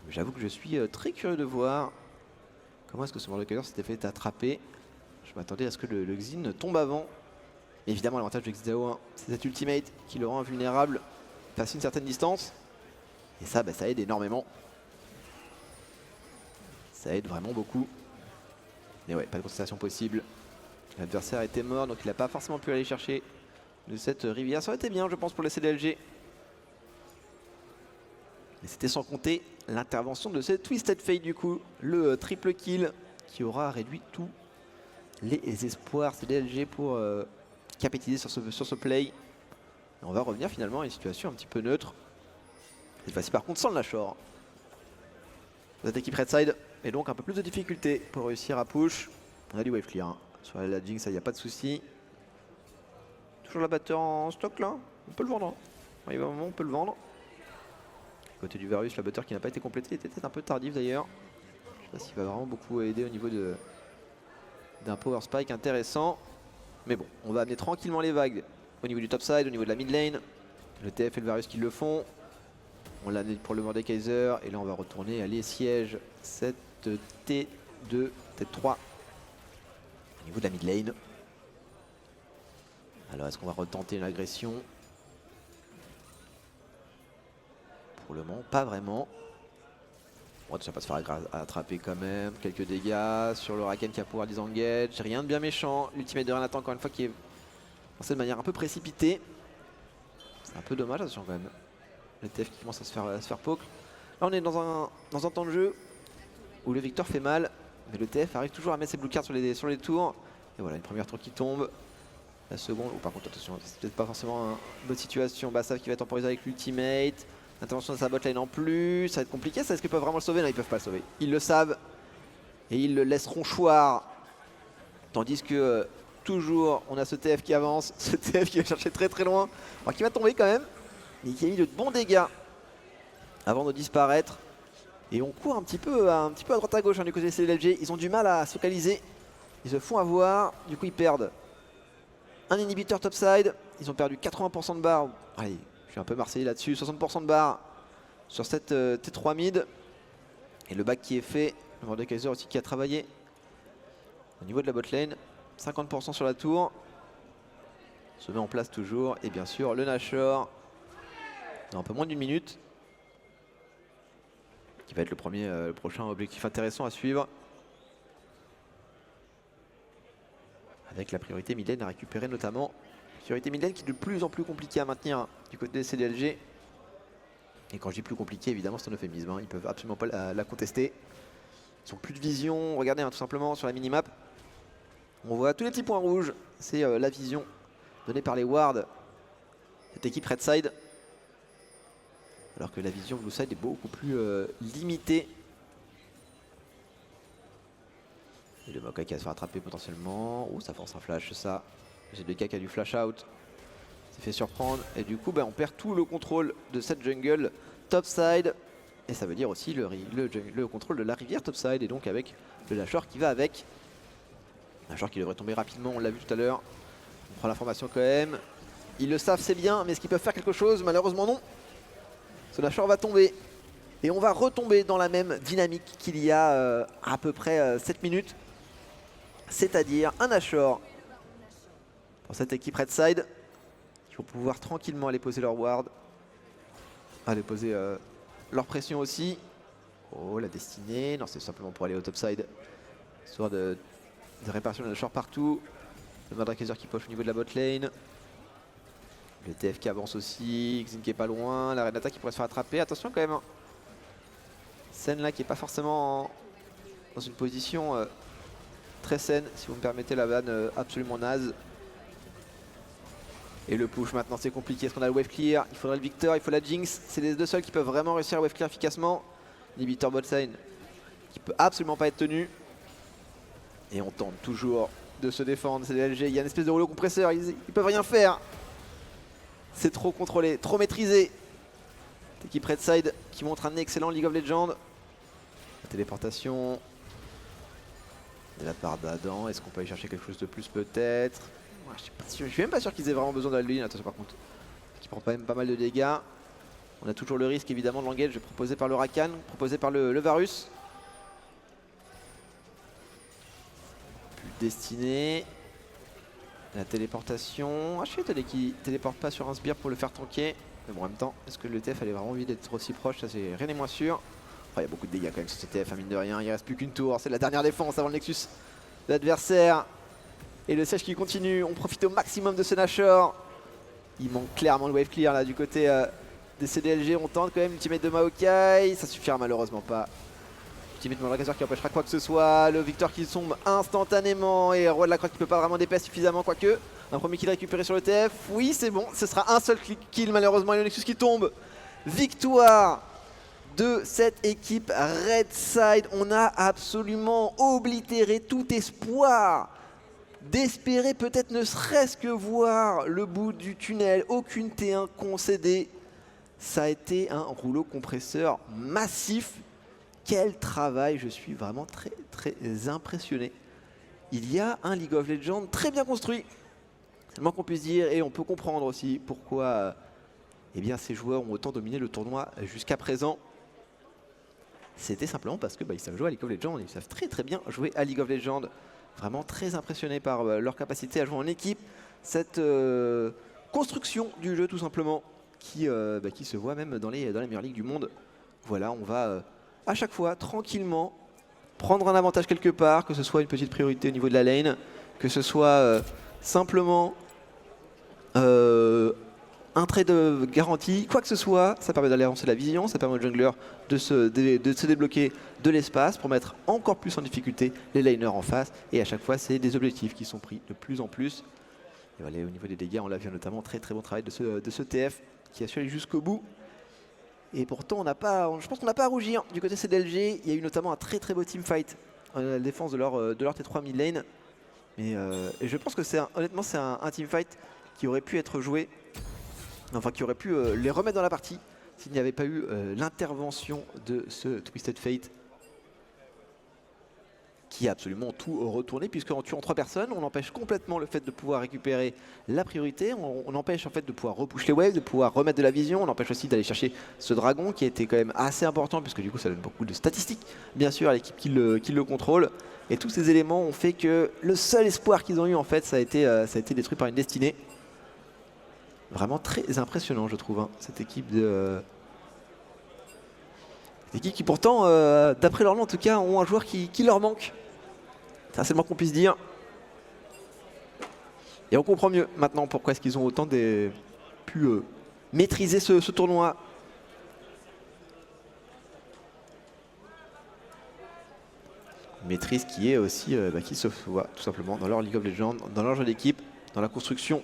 J'avoue que je suis très curieux de voir comment est-ce que ce Mordekaiser s'était fait attraper. Je m'attendais à ce que le Xin tombe avant. Évidemment l'avantage de Xinzao, hein, c'est cet ultimate qui le rend invulnérable, passe une certaine distance. Et ça, ça aide énormément. Ça aide vraiment beaucoup. Et ouais, pas de contestation possible. L'adversaire était mort, donc il n'a pas forcément pu aller chercher de cette rivière. Ça aurait été bien, je pense, pour les CDLG. Et c'était sans compter l'intervention de ce Twisted Fate, du coup. Le triple kill qui aura réduit tous les espoirs CDLG pour capitaliser sur ce play. Et on va revenir finalement à une situation un petit peu neutre. Cette fois-ci, par contre, sans le Nashor. Cette équipe Red Side. Et donc un peu plus de difficulté pour réussir à push. On a du wave clear, hein. Sur la Jinx, il n'y a pas de souci. Toujours la batteur en stock là. On peut le vendre, hein. Il y a un moment on peut le vendre. Côté du Varus, la batteur qui n'a pas été complétée était peut-être un peu tardif d'ailleurs. Je ne sais pas s'il va vraiment beaucoup aider au niveau d'un power spike intéressant. Mais bon, on va amener tranquillement les vagues au niveau du top side, au niveau de la mid lane. Le TF et le Varus qui le font. On l'a amené pour le Mordekaiser. Et là on va retourner à les sièges cette T2, T3 au niveau de la mid lane. Alors est-ce qu'on va retenter une agression? Pour le moment, pas vraiment. On va déjà pas se faire attraper quand même. Quelques dégâts sur le Rakan qui va pouvoir disengage. Rien de bien méchant. L'ultimate de Renata encore une fois qui est lancé de manière un peu précipitée. C'est un peu dommage, attention quand même. Le TF qui commence à se faire poke. Là on est dans un temps de jeu où le Victor fait mal, mais le TF arrive toujours à mettre ses blue cards sur les tours. Et voilà, une première tour qui tombe. La seconde, par contre attention, c'est peut-être pas forcément une bonne situation. Bassaf qui va temporiser avec l'ultimate. Intervention de sa botlane en plus, ça va être compliqué. Est-ce qu'ils peuvent vraiment le sauver? Non, ils peuvent pas le sauver. Ils le savent et ils le laisseront choir. Tandis que toujours on a ce TF qui avance, ce TF qui va chercher très très loin, alors qui va tomber quand même, mais qui a mis de bons dégâts avant de disparaître. Et on court un petit peu à droite à gauche du côté des CDLG. Ils ont du mal à se focaliser, ils se font avoir, du coup ils perdent un inhibiteur topside, ils ont perdu 80% de barre. Allez, je suis un peu marseillais là-dessus, 60% de barre sur cette T3 mid. Et le back qui est fait, le Mordekaiser aussi qui a travaillé au niveau de la botlane, 50% sur la tour, se met en place toujours. Et bien sûr le Nashor, dans un peu moins d'une minute, qui va être le prochain objectif intéressant à suivre. Avec la priorité mid lane à récupérer notamment. Priorité mid lane qui est de plus en plus compliquée à maintenir du côté des CDLG. Et quand je dis plus compliqué, évidemment c'est un euphémisme, hein. Ils peuvent absolument pas la contester. Ils n'ont plus de vision, regardez tout simplement sur la minimap. On voit tous les petits points rouges, c'est la vision donnée par les wards, cette équipe Red Side. Alors que la vision Blue Side est beaucoup plus limitée. Et le Maokai qui va se faire attraper potentiellement. Oh, ça force un flash, ça. J'ai le qui a du flash out. s'est fait surprendre. Et du coup, on perd tout le contrôle de cette jungle topside. Et ça veut dire aussi le contrôle de la rivière topside. Et donc avec le Nashor qui va avec. Nashor qui devrait tomber rapidement, on l'a vu tout à l'heure. On prend l'information quand même. Ils le savent, c'est bien, mais est-ce qu'ils peuvent faire quelque chose? Malheureusement non. Ce Nashor va tomber. Et on va retomber dans la même dynamique qu'il y a à peu près 7 minutes. C'est-à-dire un Nashor pour cette équipe Red Side qui vont pouvoir tranquillement aller poser leur ward. Aller poser leur pression aussi. Oh, la destinée. Non, c'est simplement pour aller au topside. Histoire de réparation de Nashor partout. Le Madrakezer qui poche au niveau de la bot lane. Le TF qui avance aussi. Xin qui est pas loin. La Renata qui pourrait se faire attraper. Attention quand même. Scène là qui est pas forcément dans une position très saine, si vous me permettez la vanne absolument naze. Et le push maintenant c'est compliqué, est-ce qu'on a le wave clear? Il faudrait le Victor, il faut la Jinx, c'est les deux seuls qui peuvent vraiment réussir à wave clear efficacement. Inhibitor botlane qui peut absolument pas être tenu. Et on tente toujours de se défendre, c'est DLG, il y a une espèce de rouleau compresseur, ils peuvent rien faire. C'est trop contrôlé, trop maîtrisé. L'équipe Red Side qui montre un excellent League of Legends. La téléportation de la part d'Adam. Est-ce qu'on peut aller chercher quelque chose de plus peut-être? Je suis même pas sûr qu'ils aient vraiment besoin de la ligne. Attention par contre, qui prend quand même pas mal de dégâts. On a toujours le risque évidemment de l'engage proposé par le Rakan, proposé par le Varus. Plus destiné. La téléportation. Ah, je suis étonné qu'il téléporte pas sur un sbire pour le faire tanker. Mais bon, en même temps, est-ce que le TF avait vraiment envie d'être aussi proche? Ça, c'est rien n'est moins sûr. Oh, il y a beaucoup de dégâts quand même sur ce TF, mine de rien. Il reste plus qu'une tour. C'est la dernière défense avant le Nexus de l'adversaire. Et le siège qui continue. On profite au maximum de ce Nashor. Il manque clairement le wave clear là du côté des CDLG. On tente quand même l'ultimate de Maokai. Ça suffira malheureusement pas. Ultimate de Maokai qui empêchera quoi que ce soit. Le Victor qui tombe instantanément. Et Roi de la Croix qui peut pas vraiment DPS suffisamment, quoique. Un premier kill récupéré sur le TF. Oui, c'est bon. Ce sera un seul kill malheureusement. Et le Nexus qui tombe. Victoire de cette équipe Red Side. On a absolument oblitéré tout espoir d'espérer peut-être ne serait-ce que voir le bout du tunnel. Aucune T1 concédée. Ça a été un rouleau compresseur massif. Quel travail, je suis vraiment très très impressionné. Il y a un League of Legends très bien construit. C'est le moins qu'on puisse dire, et on peut comprendre aussi pourquoi eh bien, ces joueurs ont autant dominé le tournoi jusqu'à présent. C'était simplement parce que ils savent jouer à League of Legends, ils savent très très bien jouer à League of Legends. Vraiment très impressionné par leur capacité à jouer en équipe. Cette construction du jeu tout simplement qui se voit même dans les meilleures ligues du monde. Voilà, on va à chaque fois tranquillement prendre un avantage quelque part, que ce soit une petite priorité au niveau de la lane, que ce soit simplement un trade garanti, quoi que ce soit, ça permet d'aller avancer la vision, ça permet au jungler de se débloquer de l'espace pour mettre encore plus en difficulté les laners en face. Et à chaque fois, c'est des objectifs qui sont pris de plus en plus. Et voilà, au niveau des dégâts, on l'a vu notamment, très très bon travail de ce TF qui a su aller jusqu'au bout. Et pourtant, je pense qu'on n'a pas à rougir. Du côté CDLG, il y a eu notamment un très très beau teamfight à la défense de leur T3 mid lane. Et je pense que honnêtement, c'est un teamfight qui aurait pu être joué, enfin qui aurait pu les remettre dans la partie s'il n'y avait pas eu l'intervention de ce Twisted Fate qui a absolument tout retourné, puisqu'en tuant 3 personnes, on empêche complètement le fait de pouvoir récupérer la priorité, on empêche en fait de pouvoir repush les waves, de pouvoir remettre de la vision, on empêche aussi d'aller chercher ce dragon qui a été quand même assez important, puisque du coup ça donne beaucoup de statistiques, bien sûr, à l'équipe qui le contrôle. Et tous ces éléments ont fait que le seul espoir qu'ils ont eu en fait, ça a été détruit par une destinée. Vraiment très impressionnant, je trouve, hein, cette équipe qui pourtant, d'après leur nom en tout cas, ont un joueur qui leur manque. C'est assez le moins qu'on puisse dire. Et on comprend mieux maintenant pourquoi est-ce qu'ils ont autant pu maîtriser ce tournoi. Maîtrise qui est aussi qui se voit tout simplement dans leur League of Legends, dans leur jeu d'équipe, dans la construction,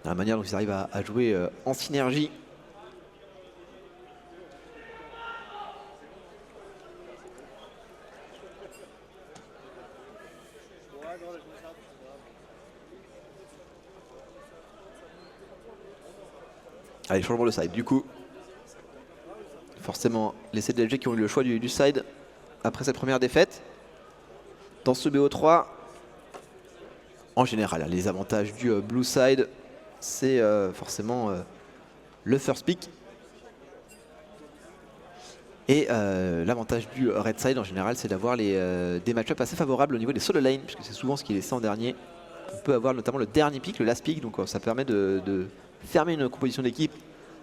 dans la manière dont ils arrivent à jouer en synergie. Allez, changement de side. Du coup, forcément, les CDLG qui ont eu le choix du side après cette première défaite. Dans ce BO3, en général, les avantages du blue side, c'est forcément le first pick. Et l'avantage du red side, en général, c'est d'avoir des match-ups assez favorables au niveau des solo lane, puisque c'est souvent ce qui est laissé en dernier. On peut avoir notamment le dernier pick, le last pick, donc ça permet de fermer une composition d'équipe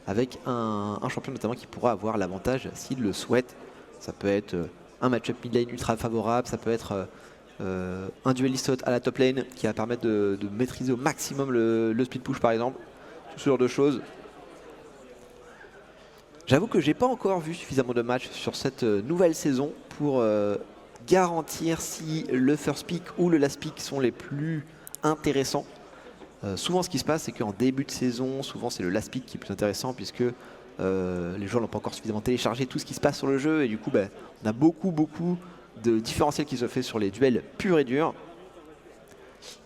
avec un champion notamment qui pourra avoir l'avantage s'il le souhaite. Ça peut être un match-up mid lane ultra favorable, ça peut être un dueliste à la top lane qui va permettre de maîtriser au maximum le speed push par exemple, tout ce genre de choses. J'avoue que j'ai pas encore vu suffisamment de matchs sur cette nouvelle saison pour garantir si le first pick ou le last pick sont les plus intéressants. Souvent ce qui se passe c'est qu'en début de saison, souvent c'est le last pick qui est plus intéressant puisque les joueurs n'ont pas encore suffisamment téléchargé tout ce qui se passe sur le jeu et du coup on a beaucoup de différentiel qui se fait sur les duels purs et durs.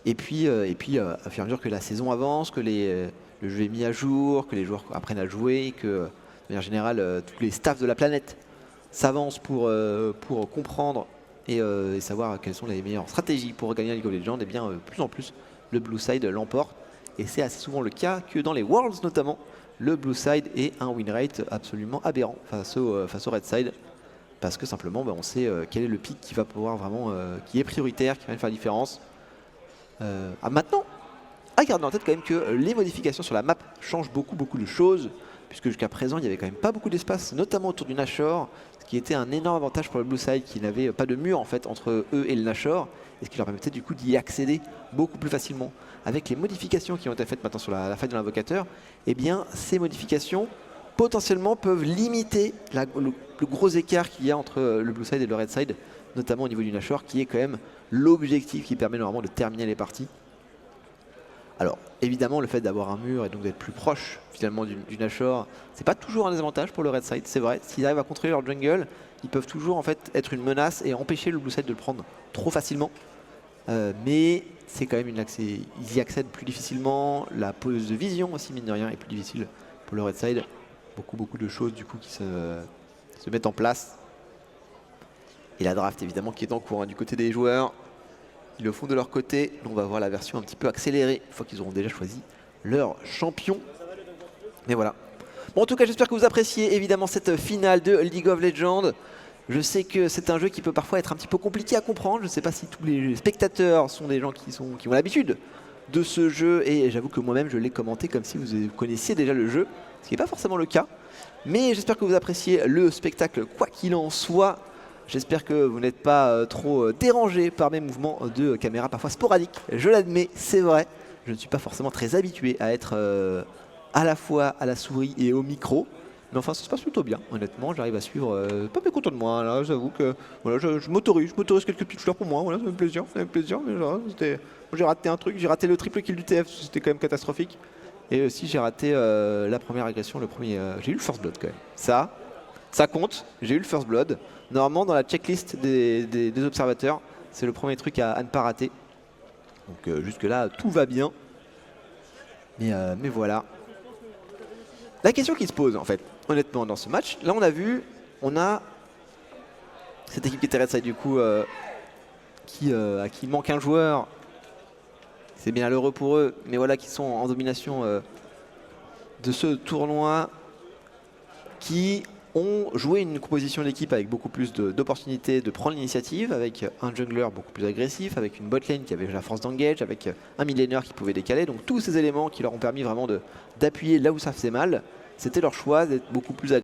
Et puis à fur et à mesure que la saison avance, que le jeu est mis à jour, que les joueurs apprennent à jouer, que de manière générale tous les staffs de la planète s'avancent pour comprendre et savoir quelles sont les meilleures stratégies pour gagner League of Legends, et bien plus en plus le blue side l'emporte. Et c'est assez souvent le cas que dans les Worlds notamment, le blue side est un win rate absolument aberrant face au red side. Parce que simplement on sait quel est le pick qui va pouvoir vraiment, qui est prioritaire, qui va faire la différence. Maintenant, à garder en tête quand même que les modifications sur la map changent beaucoup de choses. Puisque jusqu'à présent il n'y avait quand même pas beaucoup d'espace, notamment autour du Nashor, ce qui était un énorme avantage pour le blue side qui n'avait pas de mur en fait entre eux et le Nashor, et ce qui leur permettait du coup d'y accéder beaucoup plus facilement. Avec les modifications qui ont été faites maintenant sur la faille de l'invocateur, et bien ces modifications potentiellement peuvent limiter le gros écart qu'il y a entre le blue side et le red side, notamment au niveau du Nashor qui est quand même l'objectif qui permet normalement de terminer les parties. Alors évidemment le fait d'avoir un mur et donc d'être plus proche finalement du Nashor, c'est pas toujours un désavantage pour le red side, c'est vrai. S'ils arrivent à contrôler leur jungle, ils peuvent toujours en fait être une menace et empêcher le blue side de le prendre trop facilement. Mais c'est quand même ils y accèdent plus difficilement, la pose de vision aussi mine de rien est plus difficile pour le red side. Beaucoup de choses du coup qui se mettent en place. Et la draft évidemment qui est en cours du côté des joueurs. Ils le font de leur côté. On va voir la version un petit peu accélérée une fois qu'ils auront déjà choisi leur champion. Mais voilà. Bon, en tout cas, j'espère que vous appréciez évidemment cette finale de League of Legends. Je sais que c'est un jeu qui peut parfois être un petit peu compliqué à comprendre. Je ne sais pas si tous les spectateurs sont des gens qui ont l'habitude de ce jeu. Et j'avoue que moi-même, je l'ai commenté comme si vous connaissiez déjà le jeu. Ce qui n'est pas forcément le cas. Mais j'espère que vous appréciez le spectacle quoi qu'il en soit. J'espère que vous n'êtes pas trop dérangé par mes mouvements de caméra parfois sporadiques. Je l'admets, c'est vrai. Je ne suis pas forcément très habitué à être à la fois à la souris et au micro. Mais enfin, ça se passe plutôt bien, honnêtement. J'arrive à suivre. Pas bien content de moi, là. J'avoue que voilà, je m'autorise quelques petites fleurs pour moi. Voilà, ça fait plaisir, ça fait plaisir. Mais voilà, j'ai raté un truc, j'ai raté le triple kill du TF, c'était quand même catastrophique. Et aussi, j'ai raté la première agression, j'ai eu le first blood quand même. Ça compte, j'ai eu le first blood. Normalement, dans la checklist des observateurs, c'est le premier truc à ne pas rater. Donc jusque-là, tout va bien. Mais voilà. La question qui se pose, en fait, honnêtement, dans ce match, là, on a cette équipe qui était Red Side, du coup, à qui manque un joueur. C'est bien malheureux pour eux, mais voilà, qui sont en domination de ce tournoi, qui ont joué une composition d'équipe avec beaucoup plus d'opportunités de prendre l'initiative, avec un jungler beaucoup plus agressif, avec une botlane qui avait la force d'engage, avec un millénaire qui pouvait décaler. Donc tous ces éléments qui leur ont permis vraiment d'appuyer là où ça faisait mal, c'était leur choix d'être beaucoup plus agressif.